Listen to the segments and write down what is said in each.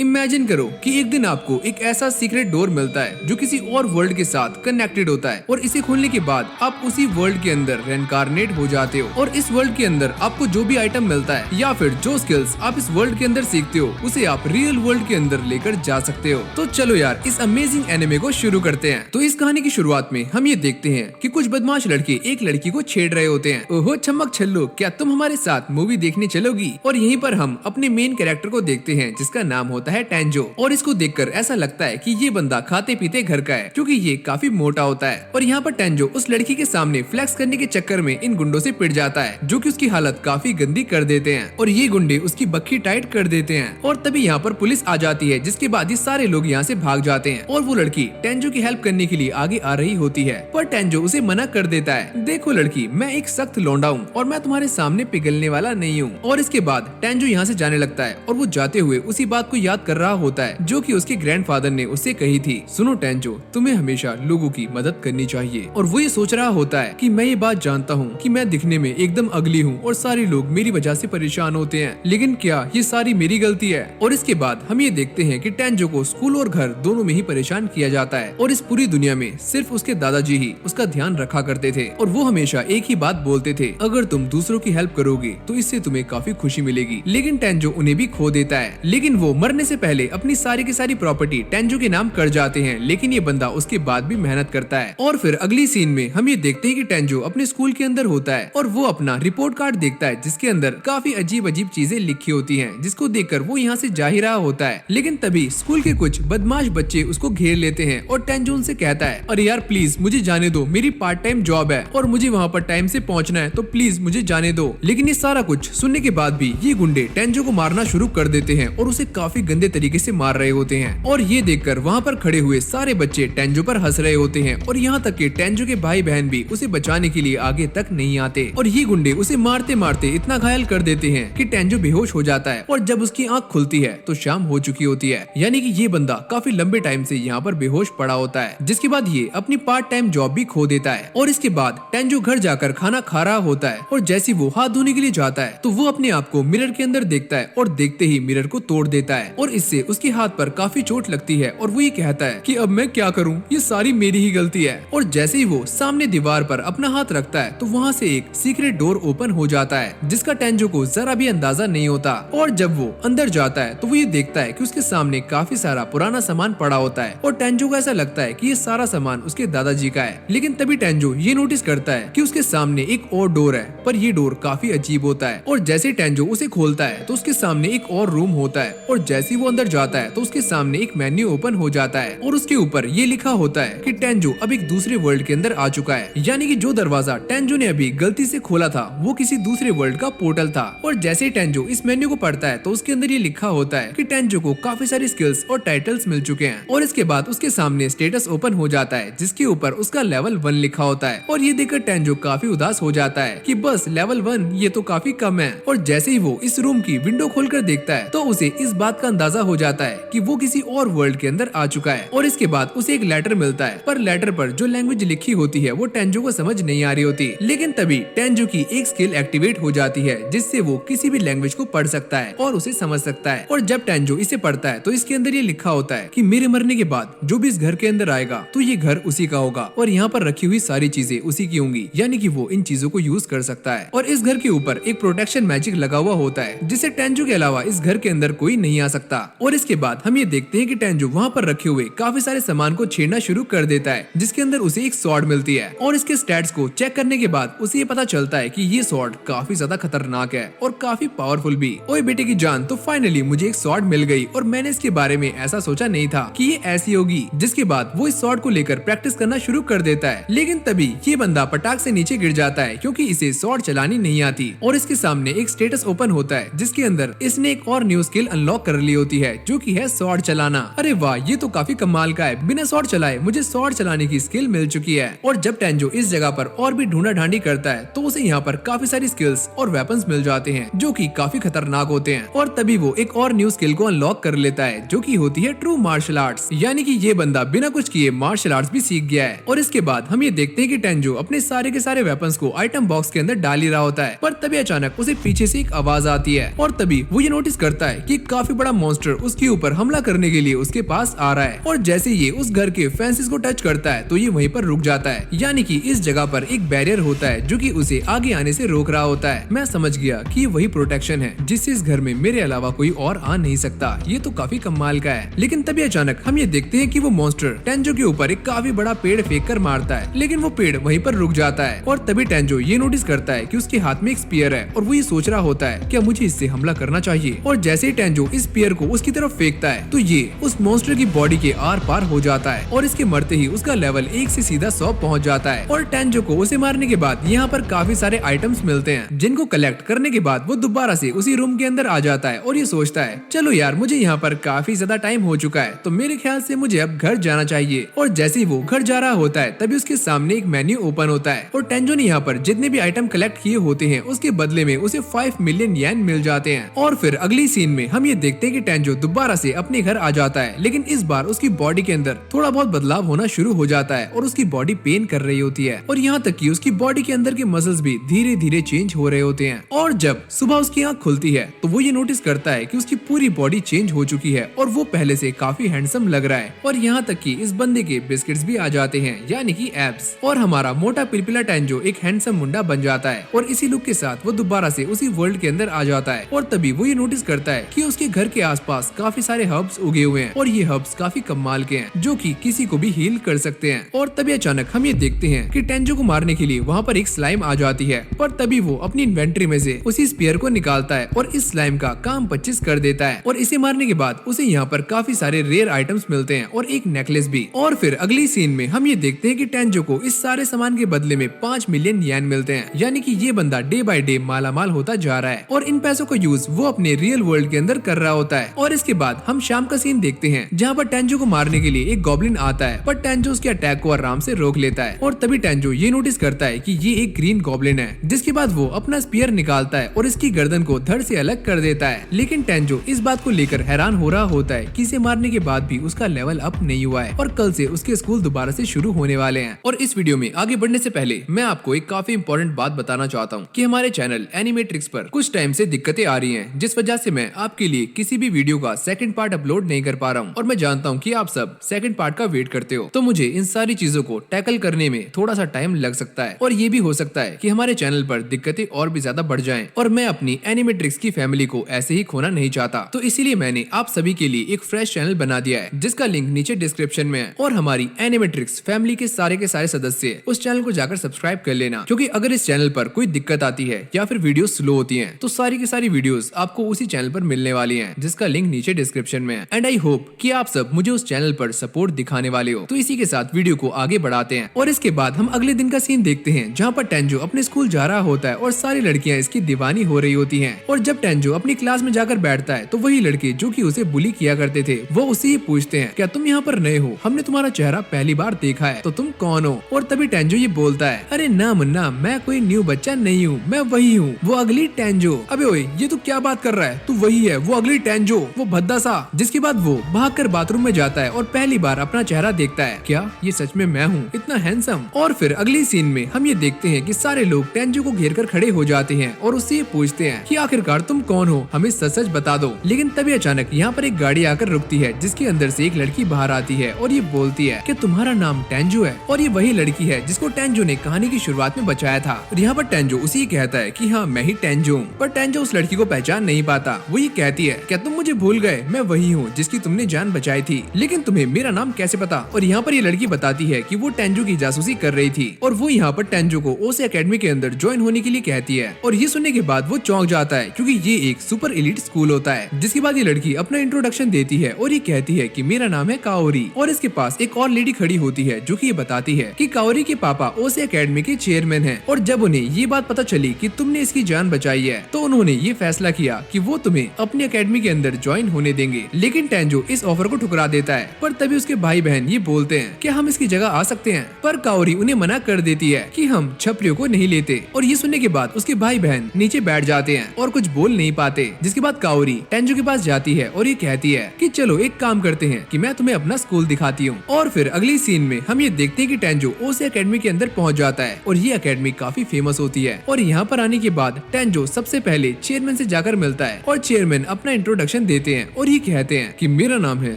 Imagine करो कि एक दिन आपको एक ऐसा सीक्रेट डोर मिलता है जो किसी और वर्ल्ड के साथ कनेक्टेड होता है और इसे खोलने के बाद आप उसी वर्ल्ड के अंदर रेनकार्नेट हो जाते हो और इस वर्ल्ड के अंदर आपको जो भी आइटम मिलता है या फिर जो स्किल्स आप इस वर्ल्ड के अंदर सीखते हो उसे आप रियल वर्ल्ड के अंदर लेकर जा सकते हो। तो चलो यार इस अमेजिंग एनिमे को शुरू करते हैं। तो इस कहानी की शुरुआत में हम ये देखते हैं कि कुछ बदमाश लड़के एक लड़की को छेड़ रहे होते हैं। ओहो छमक छल्लो, क्या तुम हमारे साथ मूवी देखने चलोगी? और यहीं पर हम अपने मेन कैरेक्टर को देखते हैं जिसका नाम होता है टेंजो। और इसको देखकर ऐसा लगता है कि ये बंदा खाते पीते घर का है क्योंकि ये काफी मोटा होता है। और यहाँ पर टेंजो उस लड़की के सामने फ्लेक्स करने के चक्कर में इन गुंडों से पिट जाता है जो कि उसकी हालत काफी गंदी कर देते हैं और ये गुंडे उसकी बक्खी टाइट कर देते हैं। और तभी यहाँ पर पुलिस आ जाती है जिसके बाद ये सारे लोग यहाँ से भाग जाते हैं और वो लड़की टेंजो की हेल्प करने के लिए आगे आ रही होती है पर टेंजो उसे मना कर देता है। देखो लड़की, मैं एक सख्त लौंडा हूँ और मैं तुम्हारे सामने पिघलने वाला नहीं हूँ। और इसके बाद टेंजो यहाँ से जाने लगता है और वो जाते हुए उसी बात को याद कर रहा होता है जो कि उसके ग्रैंडफादर ने उससे कही थी। सुनो टेंजो, तुम्हें हमेशा लोगों की मदद करनी चाहिए। और वो ये सोच रहा होता है कि मैं ये बात जानता हूँ कि मैं दिखने में एकदम अगली हूँ और सारे लोग मेरी वजह से परेशान होते हैं, लेकिन क्या ये सारी मेरी गलती है? और इसके बाद हम ये देखते हैं कि टेंजो को स्कूल और घर दोनों में ही परेशान किया जाता है और इस पूरी दुनिया में सिर्फ उसके दादाजी ही उसका ध्यान रखा करते थे और वो हमेशा एक ही बात बोलते थे, अगर तुम दूसरों की हेल्प करोगे तो इससे तुम्हें काफी खुशी मिलेगी। लेकिन टेंजो उन्हें भी खो देता है, लेकिन वो मरने से पहले अपनी सारी की सारी प्रॉपर्टी टेंजो के नाम कर जाते हैं। लेकिन ये बंदा उसके बाद भी मेहनत करता है। और फिर अगली सीन में हम ये देखते हैं कि टेंजो अपने स्कूल के अंदर होता है और वो अपना रिपोर्ट कार्ड देखता है जिसके अंदर काफी अजीब अजीब चीजें लिखी होती हैं, जिसको देखकर वो यहाँ से जा ही रहा होता है। लेकिन तभी स्कूल के कुछ बदमाश बच्चे उसको घेर लेते हैं और टेंजो उनसे कहता है, अरे यार प्लीज मुझे जाने दो, मेरी पार्ट टाइम जॉब है और मुझे वहाँ पर टाइम से पहुँचना है, तो प्लीज मुझे जाने दो। लेकिन ये सारा कुछ सुनने के बाद भी ये गुंडे टेंजो को मारना शुरू कर देते हैं और उसे काफी गंदे तरीके से मार रहे होते हैं। और ये देखकर वहाँ पर खड़े हुए सारे बच्चे टेंजो पर हंस रहे होते हैं और यहाँ तक कि टेंजो के भाई बहन भी उसे बचाने के लिए आगे तक नहीं आते और ये गुंडे उसे मारते मारते इतना घायल कर देते हैं कि टेंजो बेहोश हो जाता है। और जब उसकी आंख खुलती है तो शाम हो चुकी होती है, यानी कि ये बंदा काफी लंबे टाइम से यहाँ पर बेहोश पड़ा होता है, जिसके बाद ये अपनी पार्ट टाइम जॉब भी खो देता है। और इसके बाद टेंजो घर जाकर खाना खा रहा होता है और जैसे वो हाथ धोने के लिए जाता है तो वो अपने आप को मिरर के अंदर देखता है और देखते ही मिरर को तोड़ देता है और इससे उसके हाथ पर काफी चोट लगती है और वो ये कहता है कि अब मैं क्या करूं, ये सारी मेरी ही गलती है। और जैसे ही वो सामने दीवार पर अपना हाथ रखता है तो वहाँ से एक सीक्रेट डोर ओपन हो जाता है जिसका टेंजो को जरा भी अंदाजा नहीं होता। और जब वो अंदर जाता है तो वो ये देखता है कि उसके सामने काफी सारा पुराना सामान पड़ा होता है और टेंजो को ऐसा लगता है कि ये सारा सामान उसके दादाजी का है। लेकिन तभी टेंजो ये नोटिस करता है कि उसके सामने एक और डोर है, पर ये डोर काफी अजीब होता है। और जैसे टेंजो उसे खोलता है तो उसके सामने एक और रूम होता है और जैसे वो अंदर जाता है तो उसके सामने एक मेन्यू ओपन हो जाता है और उसके ऊपर ये लिखा होता है कि टेंजो अब एक दूसरे वर्ल्ड के अंदर आ चुका है, यानी कि जो दरवाजा टेंजो ने अभी गलती से खोला था वो किसी दूसरे वर्ल्ड का पोर्टल था। और जैसे ही टेंजो इस मेन्यू को पढ़ता है तो उसके अंदर ये लिखा होता है कि टेंजो को काफी सारी स्किल्स और टाइटल्स मिल चुके हैं। और इसके बाद उसके सामने स्टेटस ओपन हो जाता है जिसके ऊपर उसका लेवल 1 लिखा होता है और ये देखकर टेंजो काफी उदास हो जाता है कि बस लेवल 1 ये तो काफी कम है। और जैसे ही वो इस रूम की विंडो खोलकर देखता है तो उसे इस बात का अंदाजा हो जाता है कि वो किसी और वर्ल्ड के अंदर आ चुका है। और इसके बाद उसे एक लेटर मिलता है, पर लेटर पर जो लैंग्वेज लिखी होती है वो टेंजो को समझ नहीं आ रही होती। लेकिन तभी टेंजो की एक स्किल एक्टिवेट हो जाती है जिससे वो किसी भी लैंग्वेज को पढ़ सकता है और उसे समझ सकता है। और जब टेंजो इसे पढ़ता है तो इसके अंदर ये लिखा होता है कि मेरे मरने के बाद जो भी इस घर के अंदर आएगा तो ये घर उसी का होगा और यहाँ पर रखी हुई सारी चीजें उसी की होंगी, यानी कि वो इन चीजों को यूज कर सकता है। और इस घर के ऊपर एक प्रोटेक्शन मैजिक लगा हुआ होता है जिससे टेंजो के अलावा इस घर के अंदर कोई नहीं आ सकता। और इसके बाद हम ये देखते हैं कि टेंजो वहाँ पर रखे हुए काफी सारे सामान को छेड़ना शुरू कर देता है जिसके अंदर उसे एक स्वॉर्ड मिलती है। और इसके स्टैट्स को चेक करने के बाद उसे ये पता चलता है कि ये स्वॉर्ड काफी ज्यादा खतरनाक है और काफी पावरफुल भी। ओए बेटे की जान, तो फाइनली मुझे एक स्वॉर्ड मिल गई और मैंने इसके बारे में ऐसा सोचा नहीं था कि ये ऐसी होगी। जिसके बाद वो इस स्वॉर्ड को लेकर प्रैक्टिस करना शुरू कर देता है। लेकिन तभी ये बंदा पटाख से नीचे गिर जाता है क्योंकि इसे स्वॉर्ड चलानी नहीं आती और इसके सामने एक स्टेटस ओपन होता है जिसके अंदर इसने एक और न्यू स्किल अनलॉक कर ली होती है जो कि है स्वॉर्ड चलाना। अरे वाह, ये तो काफी कमाल का है, बिना स्वॉर्ड चलाए मुझे स्वॉर्ड चलाने की स्किल मिल चुकी है। और जब टेंजो इस जगह पर और भी ढूंढा ढांडी करता है तो उसे यहाँ पर काफी सारी स्किल्स और वेपन्स मिल जाते हैं जो कि काफी खतरनाक होते हैं। और तभी वो एक और न्यू स्किल को अनलॉक कर लेता है जो कि होती है ट्रू मार्शल आर्ट्स, यानी कि ये बंदा बिना कुछ किए मार्शल आर्ट्स भी सीख गया है। और इसके बाद हम ये देखते हैं कि टेंजो अपने सारे के सारे वेपन्स को आइटम बॉक्स के अंदर डाल ही रहा होता है, पर तभी अचानक उसे पीछे से एक आवाज आती है और तभी वो ये नोटिस करता है कि काफी बड़ा मॉन्स्टर उसके ऊपर हमला करने के लिए उसके पास आ रहा है और जैसे ये उस घर के फेंसेस को टच करता है तो ये वहीं पर रुक जाता है, यानी कि इस जगह पर एक बैरियर होता है जो कि उसे आगे आने से रोक रहा होता है। मैं समझ गया कि वही प्रोटेक्शन है जिससे इस घर में मेरे अलावा कोई और आ नहीं सकता। ये तो काफी कमाल का है। लेकिन तभी अचानक हम ये देखते हैं कि वो मॉन्स्टर टेंजो के ऊपर एक काफी बड़ा पेड़ फेंक कर मारता है, लेकिन वो पेड़ वहीं पर रुक जाता है और तभी टेंजो ये नोटिस करता है कि उसके हाथ में एक स्पीयर है और वो ये सोच रहा होता है क्या मुझे इससे हमला करना चाहिए। और जैसे ही टेंजो इस स्पीयर को उसकी तरफ फेंकता है तो ये उस मॉन्स्टर की बॉडी के आर पार हो जाता है और इसके मरते ही उसका लेवल 1 से सीधा 100 पहुंच जाता है। और टेंजो को उसे मारने के बाद यहाँ पर काफी सारे आइटम्स मिलते हैं जिनको कलेक्ट करने के बाद वो दोबारा से उसी रूम के अंदर आ जाता है और ये सोचता है चलो यार मुझे यहाँ पर काफी ज्यादा टाइम हो चुका है तो मेरे ख्याल से मुझे अब घर जाना चाहिए। और जैसे ही वो घर जा रहा होता है तभी उसके सामने एक मेन्यू ओपन होता है और टेंजो ने यहाँ पर जितने भी आइटम कलेक्ट किए होते हैं उसके बदले में उसे 5 मिलियन येन मिल जाते हैं। और फिर अगली सीन में हम ये देखते हैं कि टेंजो दोबारा से अपने घर आ जाता है, लेकिन इस बार उसकी बॉडी के अंदर थोड़ा बहुत बदलाव होना शुरू हो जाता है और उसकी बॉडी पेन कर रही होती है और यहाँ तक कि उसकी बॉडी के अंदर के मसल्स भी धीरे धीरे चेंज हो रहे होते हैं। और जब सुबह उसकी आंख खुलती है तो वो ये नोटिस करता है कि उसकी पूरी बॉडी चेंज हो चुकी है और वो पहले से काफी हैंडसम लग रहा है। और यहाँ तक कि इस बंदे के बिस्किट्स भी आ जाते हैं, यानी कि एब्स। और हमारा मोटा पिलपिला टेंजो एक हैंडसम मुंडा बन जाता है और इसी लुक के साथ वो दोबारा से उसी वर्ल्ड के अंदर आ जाता है। और तभी वो ये नोटिस करता है कि उसके घर के आसपास काफी सारे हर्ब्स उगे हुए हैं और ये हर्ब्स काफी कमाल के हैं जो कि किसी को भी हील कर सकते हैं। और तभी अचानक हम ये देखते हैं कि टेंजो को मारने के लिए वहाँ पर एक स्लाइम आ जाती है, पर तभी वो अपनी इन्वेंट्री में से उसी स्पीयर को निकालता है और इस स्लाइम का काम 25 कर देता है। और इसे मारने के बाद उसे यहाँ पर काफी सारे रेयर आइटम्स मिलते हैं और एक नेकलेस भी। और फिर अगली सीन में हम ये देखते हैं कि टेंजो को इस सारे सामान के बदले में 5 मिलियन येन मिलते हैं, यानी कि ये बंदा डे बाय डे मालामाल होता जा रहा है और इन पैसों का यूज वो अपने रियल वर्ल्ड के अंदर कर रहा होता है। और इसके बाद हम शाम का सीन देखते हैं जहाँ पर टेंजो को मारने के लिए एक गॉब्लिन आता है, पर टेंजो उसके अटैक को आराम से रोक लेता है। और तभी टेंजो ये नोटिस करता है कि ये एक ग्रीन गॉब्लिन है, जिसके बाद वो अपना स्पीयर निकालता है और इसकी गर्दन को धड़ से अलग कर देता है। लेकिन टेंजो इस बात को लेकर हैरान हो रहा होता है कि इसे मारने के बाद भी उसका लेवल अप नहीं हुआ है और कल से उसके स्कूल दोबारा से शुरू होने वाले हैं। और इस वीडियो में आगे बढ़ने से पहले मैं आपको एक काफी इंपॉर्टेंट बात बताना चाहता हूँ कि हमारे चैनल एनिमेट्रिक्स पर कुछ टाइम से दिक्कतें आ रही हैं, जिस वजह से मैं आपके लिए किसी भी वीडियो का सेकंड पार्ट अपलोड नहीं कर पा रहा हूँ। और मैं जानता हूँ कि आप सब सेकंड पार्ट का वेट करते हो, तो मुझे इन सारी चीजों को टैकल करने में थोड़ा सा टाइम लग सकता है और ये भी हो सकता है कि हमारे चैनल पर दिक्कतें और भी ज्यादा बढ़ जाएं और मैं अपनी एनिमेट्रिक्स की फैमिली को ऐसे ही खोना नहीं चाहता। तो इसीलिए मैंने आप सभी के लिए एक फ्रेश चैनल बना दिया है, जिसका लिंक नीचे डिस्क्रिप्शन में है। और हमारी एनिमेट्रिक्स फैमिली के सारे सदस्य उस चैनल को जाकर सब्सक्राइब कर लेना, क्योंकि अगर इस चैनल पर कोई दिक्कत आती है या फिर वीडियो स्लो होती है तो सारी की सारी वीडियोस आपको उसी चैनल पर मिलने वाली हैं, जिसका लिंक नीचे डिस्क्रिप्शन में है। एंड आई होप कि आप सब मुझे उस चैनल पर सपोर्ट दिखाने वाले हो। तो इसी के साथ वीडियो को आगे बढ़ाते हैं और इसके बाद हम अगले दिन का सीन देखते हैं, जहाँ पर टेंजो अपने स्कूल जा रहा होता है और सारी लड़कियां इसकी दीवानी हो रही होती हैं। और जब टेंजो अपनी क्लास में जाकर बैठता है तो वही लड़के जो कि उसे बुली किया करते थे वो उससे ये पूछते हैं क्या तुम यहाँ पर नए हो, हमने तुम्हारा चेहरा पहली बार देखा है, तो तुम कौन हो। और तभी टेंजो ये बोलता है अरे ना मुन्ना, मैं कोई न्यू बच्चा नहीं हूँ, मैं वही हूँ, वो अगली टेंजो। अबे ओए ये तू क्या बात कर रहा है, तू वही है, वो अगली टेंजो, वो भद्दा सा। जिसके बाद वो भागकर बाथरूम में जाता है और पहली बार अपना चेहरा देखता है, क्या ये सच में मैं हूँ, इतना हैंडसम। और फिर अगली सीन में हम ये देखते हैं कि सारे लोग टेंजो को घेर कर खड़े हो जाते हैं और उससे ये पूछते हैं कि आखिरकार तुम कौन हो, हमें सच सच बता दो। लेकिन तभी अचानक यहाँ पर एक गाड़ी आकर रुकती है, जिसके अंदर से एक लड़की बाहर आती है और ये बोलती है कि तुम्हारा नाम टेंजो है। और ये वही लड़की है जिसको टेंजो ने कहानी की शुरुआत में बचाया था। और यहाँ पर टेंजो उसी कहता है कि हाँ मैं ही टेंजो हूँ, पर टेंजो उस लड़की को पहचान नहीं पाता। वो ये कहती है क्या तुम मुझे भूल गए, मैं वही हूँ जिसकी तुमने जान बचाई थी, लेकिन तुम्हें मेरा नाम कैसे पता। और यहाँ पर ये लड़की बताती है कि वो टेंजो की जासूसी कर रही थी और वो यहाँ पर टेंजो को ओसे एकेडमी के अंदर ज्वाइन होने के लिए कहती है। और ये सुनने के बाद वो चौंक जाता है, क्योंकि ये एक सुपर एलीट स्कूल होता है। जिसके बाद ये लड़की अपना इंट्रोडक्शन देती है और ये कहती है कि मेरा नाम है काओरी। और इसके पास एक और लेडी खड़ी होती है जो कि ये बताती है कि काओरी के पापा ओसे एकेडमी के चेयरमैन हैं। और जब उन्हें ये बात पता चली कि तुमने इसकी जान बचाई है तो उन्होंने ये फैसला किया कि वो तुम्हें अपनी एकेडमी के अंदर ज्वाइन होने देंगे। लेकिन टेंजो इस ऑफर को ठुकरा देता है, पर तभी उसके भाई बहन ये बोलते हैं कि हम इसकी जगह आ सकते हैं, पर काओरी उन्हें मना कर देती है कि हम छपरियों को नहीं लेते। और ये सुनने के बाद उसके भाई बहन नीचे बैठ जाते हैं और कुछ बोल नहीं पाते। जिसके बाद काओरी टेंजो के पास जाती है और ये कहती है कि चलो एक काम करते हैं कि मैं तुम्हें अपना स्कूल दिखाती हूँ। और फिर अगली सीन में हम ये देखते हैं कि टेंजो ओसे एकेडमी के अंदर पहुंच जाता है और ये एकेडमी काफी फेमस होती है। और यहाँ पर आने के बाद टेंजो सबसे पहले चेयरमैन से जाकर मिलता है और चेयरमैन अपना इंट्रोडक्शन इंट्रोडक्शन देते हैं और ये कहते हैं कि मेरा नाम है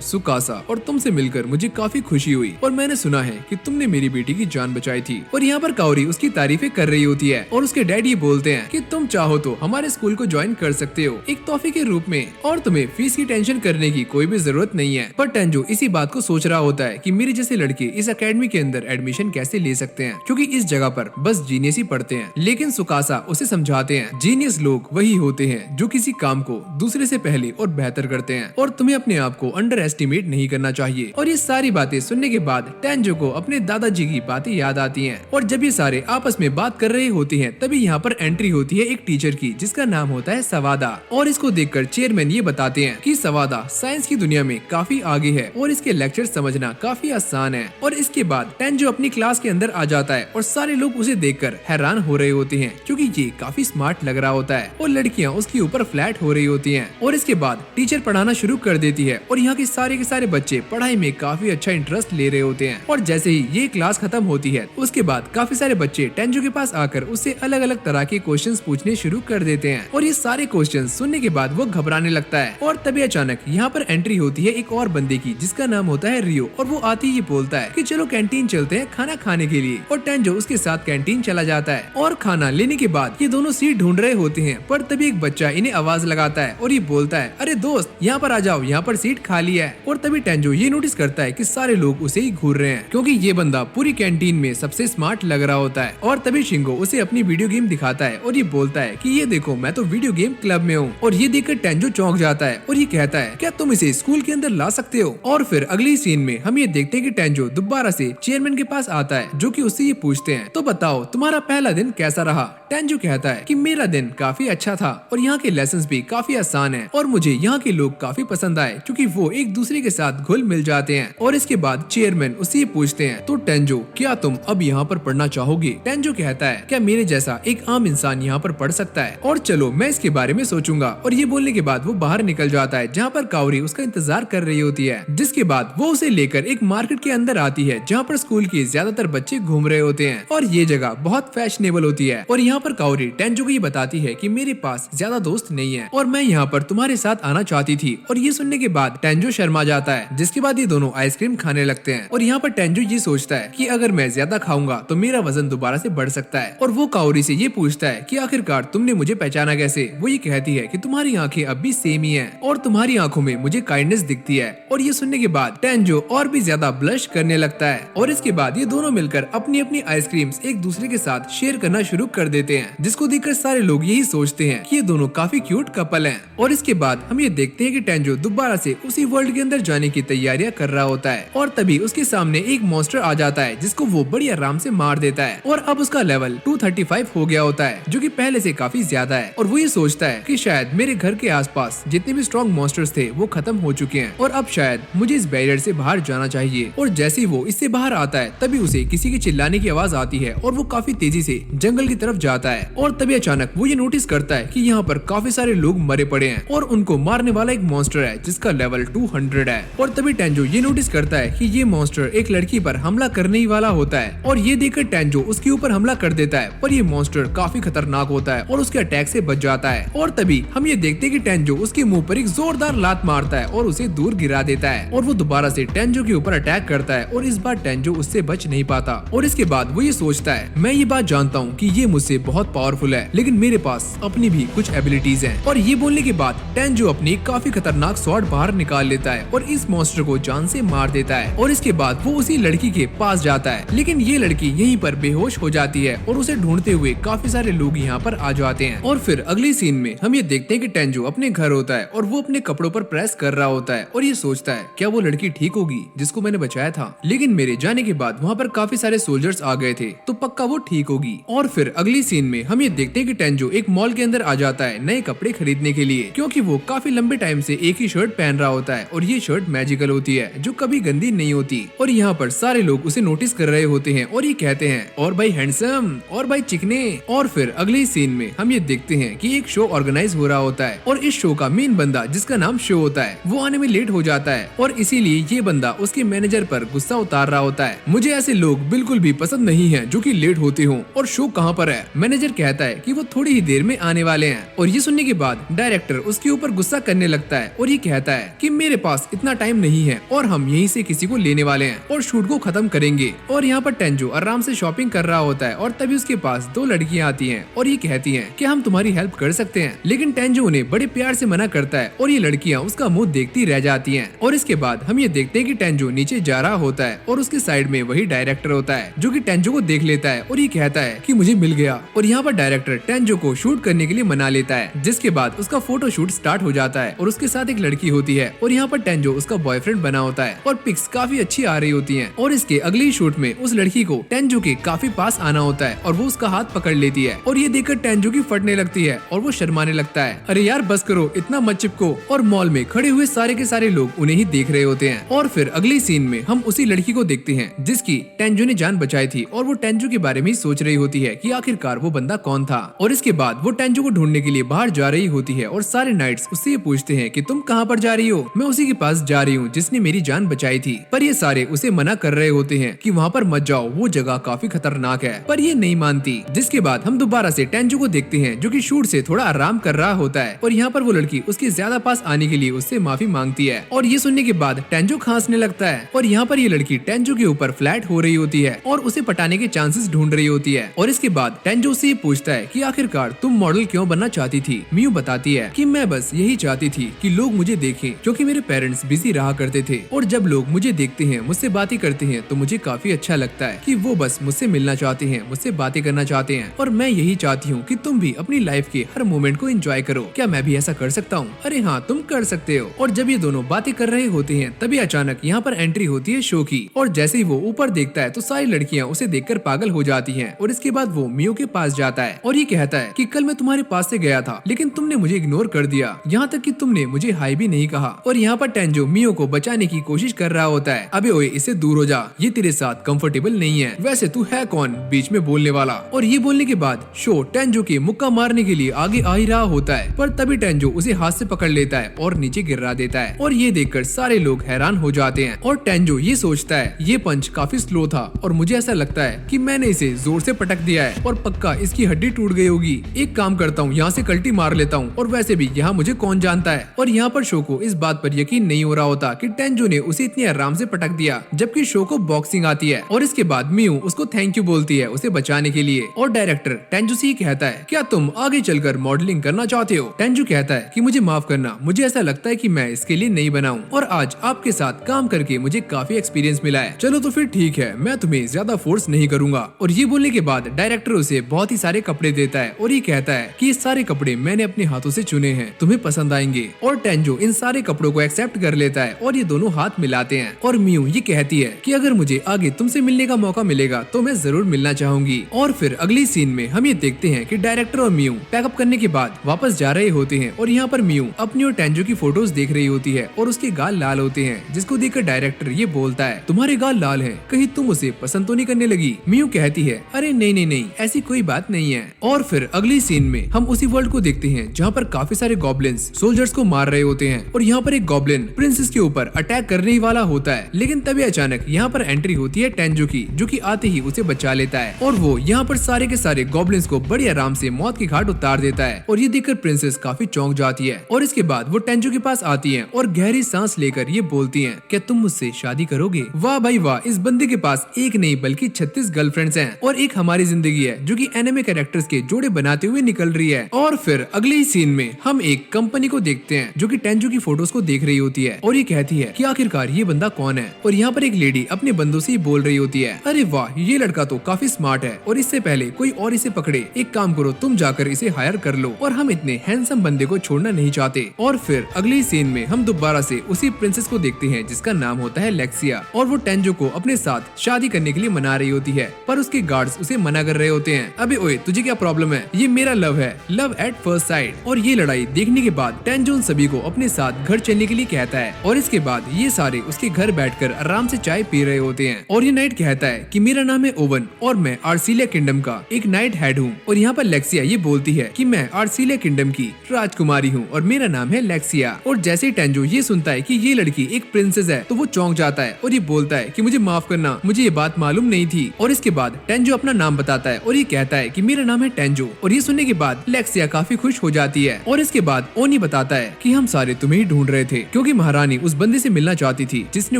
सुकासा और तुमसे मिलकर मुझे काफी खुशी हुई और मैंने सुना है कि तुमने मेरी बेटी की जान बचाई थी। और यहाँ पर काओरी उसकी तारीफें कर रही होती है और उसके डैड ये बोलते हैं कि तुम चाहो तो हमारे स्कूल को ज्वाइन कर सकते हो एक तोहफे के रूप में और तुम्हें फीस की टेंशन करने की कोई भी जरूरत नहीं है। पर टेंजो इसी बात को सोच रहा होता है कि मेरे जैसे लड़के इस एकेडमी के अंदर एडमिशन कैसे ले सकते हैं क्योंकि इस जगह पर बस जीनियस ही पढ़ते हैं। लेकिन सुकासा उसे समझाते हैं जीनियस लोग वही होते हैं जो किसी काम को दूसरे से पहले और बेहतर करते हैं और तुम्हें अपने आप को अंडर एस्टिमेट नहीं करना चाहिए। और ये सारी बातें सुनने के बाद टेंजो को अपने दादाजी की बातें याद आती हैं और जब ये सारे आपस में बात कर रहे होते हैं तभी यहाँ पर एंट्री होती है एक टीचर की जिसका नाम होता है सवादा। और इसको देखकर चेयरमैन ये बताते हैं कि सवादा साइंस की दुनिया में काफी आगे है और इसके लेक्चर समझना काफी आसान है। और इसके बाद टेंजो अपनी क्लास के अंदर आ जाता है और सारे लोग उसे देखकर हैरान हो रहे होते हैं क्योंकि ये काफी स्मार्ट लग रहा होता है और लड़कियां उसके ऊपर फ्लैट हो रही होती हैं। और इसके बाद टीचर पढ़ाना शुरू कर देती है और यहाँ के सारे बच्चे पढ़ाई में काफी अच्छा इंटरेस्ट ले रहे होते हैं। और जैसे ही ये क्लास खत्म होती है उसके बाद काफी सारे बच्चे टेंजो के पास आकर उससे अलग अलग तरह के क्वेश्चंस पूछने शुरू कर देते हैं और ये सारे क्वेश्चंस सुनने के बाद वो घबराने लगता है। और तभी अचानक यहाँ पर एंट्री होती है एक और बंदे की जिसका नाम होता है रियो और वो आती ही बोलता है कि चलो कैंटीन चलते हैं खाना खाने के लिए। और टेंजो उसके साथ कैंटीन चला जाता है और खाना लेने के बाद ये दोनों सीट ढूंढ रहे होते हैं पर तभी एक बच्चा इन्हें आवाज लगाता है और ये बोलता है अरे दोस्त यहाँ पर आ जाओ, यहाँ पर सीट खाली है। और तभी टेंजो ये नोटिस करता है कि सारे लोग उसे ही घूर रहे हैं क्योंकि ये बंदा पूरी कैंटीन में सबसे स्मार्ट लग रहा होता है। और तभी शिंगो उसे अपनी वीडियो गेम दिखाता है और ये बोलता है कि ये देखो मैं तो वीडियो गेम क्लब में हूँ। और ये देखकर टेंजो चौंक जाता है और ये कहता है क्या तुम इसे स्कूल के अंदर ला सकते हो। और फिर अगली सीन में हम ये देखते हैं कि टेंजो दोबारा से चेयरमैन के पास आता है जो कि उससे ये पूछते हैं तो बताओ तुम्हारा पहला दिन कैसा रहा। टेंजो कहता है कि मेरा दिन काफी अच्छा था और यहाँ के लेसन्स भी काफी आसान है और मुझे यहाँ के लोग काफी पसंद आए क्योंकि वो एक दूसरे के साथ घुल मिल जाते हैं। और इसके बाद चेयरमैन उससे ये पूछते हैं तो टेंजो क्या तुम अब यहाँ पर पढ़ना चाहोगे। टेंजो कहता है क्या मेरे जैसा एक आम इंसान यहाँ पर पढ़ सकता है और चलो मैं इसके बारे में सोचूंगा। और ये बोलने के बाद वो बाहर निकल जाता है जहाँ पर काओरी उसका इंतजार कर रही होती है जिसके बाद वो उसे लेकर एक मार्केट के अंदर आती है जहाँ पर स्कूल के ज्यादातर बच्चे घूम रहे होते हैं और ये जगह बहुत फैशनेबल होती है। और यहाँ पर काओरी टेंजो को ये बताती है कि मेरे पास ज्यादा दोस्त नहीं है और मैं यहाँ पर तुम्हारे साथ आना चाहती थी। और ये सुनने के बाद टेंजो शर्मा जाता है जिसके बाद ये दोनों आइसक्रीम खाने लगते हैं। और यहाँ पर टेंजो ये सोचता है कि अगर मैं ज्यादा खाऊंगा तो मेरा वजन दोबारा से बढ़ सकता है। और वो काओरी से ये पूछता है कि आखिरकार तुमने मुझे पहचाना कैसे। वो ये कहती है कि तुम्हारी आंखें अब भी सेम ही हैं और तुम्हारी आंखों में मुझे काइंडनेस दिखती है। और ये सुनने के बाद टेंजो और भी ज्यादा ब्लश करने लगता है। और इसके बाद ये दोनों मिलकर अपनी अपनी आइसक्रीम्स एक दूसरे के साथ शेयर करना शुरू कर देते हैं जिसको देखकर सारे लोग यही सोचते हैं कि ये दोनों काफी क्यूट कपल हैं। और इसके बाद हम ये देखते हैं कि टेंजो दोबारा से उसी वर्ल्ड के अंदर जाने की तैयारियां कर रहा होता है और तभी उसके सामने एक मॉन्स्टर आ जाता है जिसको वो बड़ी आराम से मार देता है। और अब उसका लेवल 235 हो गया होता है जो कि पहले से काफी ज्यादा है। और वो ये सोचता है कि शायद मेरे घर के आसपास जितने भी स्ट्रॉन्ग मॉन्स्टर्स थे वो खत्म हो चुके हैं और अब शायद मुझे इस बैरियर से बाहर जाना चाहिए। और जैसे ही वो इससे बाहर आता है तभी उसे किसी के चिल्लाने की आवाज आती है और वो काफी तेजी से जंगल की तरफ जाता है। और तभी अचानक वो ये नोटिस करता है कि यहाँ पर काफी सारे लोग मरे पड़े हैं और उनको मारने वाला एक मॉन्स्टर है जिसका लेवल 200 है। और तभी टेंजो ये नोटिस करता है कि ये मॉन्स्टर एक लड़की पर हमला करने ही वाला होता है। और ये देखकर टेंजो उसके ऊपर हमला कर देता है पर ये मॉन्स्टर काफी खतरनाक होता है और उसके अटैक से बच जाता है। और तभी हम ये देखते हैं कि टेंजो उसके मुंह पर एक जोरदार लात मारता है और उसे दूर गिरा देता है। और वो दोबारा से टेंजो के ऊपर अटैक करता है और इस बार टेंजो उससे बच नहीं पाता। और इसके बाद वो ये सोचता है मैं ये बात जानता हूँ कि ये मुझसे बहुत पावरफुल है लेकिन मेरे पास अपनी भी कुछ एबिलिटीज हैं। और ये बोलने के बाद टेंजो अपनी काफी खतरनाक स्वॉर्ड बाहर निकाल लेता है और इस मॉन्स्टर को जान से मार देता है। और इसके बाद वो उसी लड़की के पास जाता है लेकिन ये लड़की यहीं पर बेहोश हो जाती है और उसे ढूंढते हुए काफी सारे लोग यहाँ पर आ जाते हैं। और फिर अगली सीन में हम ये देखते हैं कि टेंजो अपने घर होता है और वो अपने कपड़ों पर प्रेस कर रहा होता है और ये सोचता है क्या वो लड़की ठीक होगी जिसको मैंने बचाया था, लेकिन मेरे जाने के बाद वहाँ पर काफी सारे सोल्जर्स आ गए थे तो पक्का वो ठीक होगी। और फिर अगली सीन में हम ये देखते हैं कि टेंजो एक मॉल के अंदर आ जाता है नए कपड़े खरीदने के लिए क्योंकि वो काफी लंबे टाइम से एक ही शर्ट पहन रहा होता है और ये शर्ट मैजिकल होती है जो कभी गंदी नहीं होती। और यहाँ पर सारे लोग उसे नोटिस कर रहे होते हैं और ये कहते हैं और भाई हैंडसम और भाई चिकने। और फिर अगले सीन में हम ये देखते हैं कि एक शो ऑर्गेनाइज हो रहा होता है और इस शो का मेन बंदा जिसका नाम शो होता है वो आने में लेट हो जाता है और इसीलिए ये बंदा उसके मैनेजर पर गुस्सा उतार रहा होता है। मुझे ऐसे लोग बिल्कुल भी पसंद नहीं है जो कि लेट होते हों और शो कहाँ पर है, मैनेजर कहता है कि वो थोड़ी ही देर में आने वाले हैं। और ये सुनने के बाद डायरेक्टर उसके ऊपर गुस्सा करने लगता है और ये कहता है कि मेरे पास इतना टाइम नहीं है और हम यहीं से किसी को लेने वाले हैं और शूट को खत्म करेंगे। और यहाँ पर टेंजो आराम से शॉपिंग कर रहा होता है और तभी उसके पास दो लड़कियाँ आती हैं और ये कहती हैं कि हम तुम्हारी हेल्प कर सकते हैं, लेकिन टेंजो उन्हें बड़े प्यार से मना करता है और ये लड़कियाँ उसका मुंह देखती रह जाती हैं। और इसके बाद हम ये देखते हैं कि टेंजो नीचे जा रहा होता है और उसके साइड में वही डायरेक्टर होता है जो कि टेंजो को देख लेता है और ये कहता है कि मुझे मिल गया। और यहाँ पर डायरेक्टर टेंजो को शूट करने के लिए मना लेता है, जिसके बाद उसका फोटो शूट स्टार्ट हो जाता है और उसके साथ एक लड़की होती है और यहाँ पर टेंजो उसका बॉयफ्रेंड बना होता है और पिक्स काफी अच्छी आ रही होती हैं। और इसके अगले शूट में उस लड़की को टेंजो के काफी पास आना होता है और वो उसका हाथ पकड़ लेती है और ये देखकर टेंजो की फटने लगती है और वो शर्माने लगता है। अरे यार बस करो, इतना मत चिपको। और मॉल में खड़े हुए सारे के सारे लोग उन्हें ही देख रहे होते हैं। और फिर अगली सीन में हम उसी लड़की को देखते हैं जिसकी टेंजो ने जान बचाई थी और वो टेंजो के बारे में ही सोच रही होती है कि आखिरकार वो बंदा कौन था। और इसके बाद वो टेंजो को ढूंढने के लिए बाहर जा रही होती है और सारे नाइट्स उससे ये पूछते हैं कि तुम कहाँ पर जा रही हो। मैं उसी के पास जा रही हूँ जिसने मेरी जान बचाई थी। पर ये सारे उसे मना कर रहे होते हैं कि वहाँ पर मत जाओ, वो जगह काफी खतरनाक है, पर ये नहीं मानती। जिसके बाद हम दोबारा से टेंजो को देखते हैं जो कि शूट से थोड़ा आराम कर रहा होता है और यहाँ पर वो लड़की उसके ज्यादा पास आने के लिए उससे माफी मांगती है। और ये सुनने के बाद टेंजो खांसने लगता है और यहाँ पर ये लड़की टेंजो के ऊपर फ्लैट हो रही होती है और उसे पटाने के चांसेस ढूंढ रही होती है। और इसके बाद टेंजो से पूछता है कि आखिरकार तुम मॉडल क्यों बनना चाहती थी। मियू बताती है कि मैं बस यही चाहती थी कि लोग मुझे देखें, क्योंकि मेरे पेरेंट्स बिजी रहा करते थे और जब लोग मुझे देखते हैं, मुझसे बातें करते हैं तो मुझे काफी अच्छा लगता है कि वो बस मुझसे मिलना चाहते हैं, मुझसे बातें करना चाहते हैं। और मैं यही चाहती हूँ कि तुम भी अपनी लाइफ के हर मोमेंट को एंजॉय करो। क्या मैं भी ऐसा कर सकता हूँ? अरे हाँ, तुम कर सकते हो। और जब ये दोनों बातें कर रहे होते हैं तभी अचानक यहाँ पर एंट्री होती है शो की। और जैसे ही वो ऊपर देखता है तो सारी लड़कियाँ उसे देखकर पागल हो जाती हैं। और इसके बाद वो मियो के पास जाता है और ये कहता है कि कल मैं तुम्हारे पास से गया था लेकिन तुमने मुझे इग्नोर कर दिया, यहाँ तक कि तुमने मुझे हाई भी नहीं कहा। और यहाँ पर टेंजो मियो को बचाने की कोशिश कर रहा होता है। अबे ओए, इससे दूर हो जा, ये तेरे साथ कंफर्टेबल नहीं है। वैसे तू है कौन बीच में बोलने वाला। और ये बोलने के बाद शो टेंजो के मुक्का मारने के लिए आगे आ ही रहा होता है, पर तभी टेंजो उसे हाथ से पकड़ लेता है और नीचे गिरा देता है। और ये देखकर सारे लोग हैरान हो जाते हैं और टेंजो ये सोचता है ये पंच काफी स्लो था और मुझे ऐसा लगता है कि मैंने इसे जोर से पटक दिया है और पक्का इसकी हड्डी टूट गई होगी। एक काम करता हूँ, यहाँ से कल्टी मार लेता हूँ, और वैसे भी यहाँ मुझे कौन जानता है। और यहाँ पर शो को इस बात पर यकीन नहीं हो रहा होता कि टेंजो ने उसे इतनी आराम से पटक दिया, जबकि शो को बॉक्सिंग आती है। और इसके बाद मियू उसको थैंक यू बोलती है उसे बचाने के लिए। और डायरेक्टर टेंजो से ही कहता है क्या तुम आगे चलकर मॉडलिंग करना चाहते हो। टेंजो कहता है कि मुझे माफ करना, मुझे ऐसा लगता है कि मैं इसके लिए नहीं बना हूँ और आज आपके साथ काम करके मुझे काफी एक्सपीरियंस मिला है। चलो तो फिर ठीक है, मैं तुम्हें ज्यादा फोर्स नहीं करूंगा। और ये बोलने के बाद डायरेक्टर उसे बहुत ही सारे कपड़े देता है और ये कहता है कि ये सारे कपड़े मैंने अपने हाथों से चुने हैं, तुम्हें पसंद आएंगे। और टेंजो इन सारे कपड़ों को एक्सेप्ट कर लेता है और ये दोनों हाथ मिलाते हैं। और मियू ये कहती है कि अगर मुझे आगे तुमसे मिलने का मौका मिलेगा तो मैं जरूर मिलना चाहूंगी। और फिर अगली सीन में हम ये देखते हैं कि डायरेक्टर और मियू पैकअप करने के बाद वापस जा रहे होते हैं और यहाँ पर मियू अपनी और टेंजो की फोटोज देख रही होती है और उसके गाल लाल होते हैं, जिसको देखकर डायरेक्टर ये बोलता है तुम्हारे गाल लाल हैं, कहीं तुम उसे पसंद तो नहीं करने लगी। मियू कहती है अरे नहीं नहीं नहीं, ऐसी कोई बात नहीं है। और फिर अगली सीन में हम उसी वर्ल्ड को देखते हैं जहाँ पर काफी सारे गॉब्लिन्स सोल्जर्स को मार रहे होते हैं और यहाँ पर एक गॉब्लिन प्रिंसेस के ऊपर अटैक करने ही वाला होता है, लेकिन तभी अचानक यहाँ पर एंट्री होती है टेंजो की, जो कि आते ही उसे बचा लेता है और वो यहाँ पर सारे के सारे गॉब्लिन्स को बड़ी आराम से मौत की घाट उतार देता है। और ये देखकर प्रिंसेस काफी चौंक जाती है और इसके बाद वो टेंजो के पास आती है और गहरी सांस लेकर ये बोलती है क्या तुम मुझसे शादी करोगे। वाह भाई वाह, इस बंदे के पास एक नहीं बल्कि 36 गर्लफ्रेंड्स हैं और एक हमारी जिंदगी है जो कि एनिमे कैरेक्टर्स के जोड़े बनाते हुए निकल रही है। और फिर अगले ही सीन में हम एक कंपनी को देखते हैं जो कि टेंजो की फोटोज को देख रही होती है और ये कहती है कि आखिरकार ये बंदा कौन है। और यहाँ पर एक लेडी अपने बंदों से बोल रही होती है अरे वाह, ये लड़का तो काफी स्मार्ट है और इससे पहले कोई और इसे पकड़े, एक काम करो तुम जाकर इसे हायर कर लो, और हम इतने हैंडसम बंदे को छोड़ना नहीं चाहते। और फिर अगली सीन में हम दोबारा से उसी प्रिंसेस को देखते हैं जिसका नाम होता है लेक्सिया, और वो टेंजो को अपने साथ शादी करने के लिए मना रही होती है, पर उसके गार्ड्स उसे मना कर रहे होते हैं। अबे ओए, तुझे क्या प्रॉब्लम है, ये मेरा लव है, लव एट फर्स्ट साइट। और ये लड़ाई देखने के बाद टेंजो उन सभी को अपने साथ घर चलने के लिए कहता है और इसके बाद ये सारे उसके घर बैठकर आराम से चाय पी रहे होते हैं। और ये नाइट कहता है कि मेरा नाम है ओवन और मैं आर्सिलिया किंगडम का एक नाइट हेड हूँ। और यहाँ पर लेक्सिया ये बोलती है कि मैं आर्सिलिया किंगडम की राजकुमारी हूँ और मेरा नाम है लेक्सिया। और जैसे ही टेंजो ये सुनता है कि ये लड़की एक प्रिंसेस है तो वो चौंक जाता है और ये बोलता है कि मुझे माफ करना, मुझे ये बात मालूम नहीं थी। और इसके बाद टेंजो अपना नाम बताता है और ये कहता कहता है कि मेरा नाम है टेंजो। और ये सुनने के बाद लेक्सिया काफी खुश हो जाती है और इसके बाद ओनी बताता है कि हम सारे तुम्हें ही ढूंढ रहे थे क्योंकि महारानी उस बंदे से मिलना चाहती थी जिसने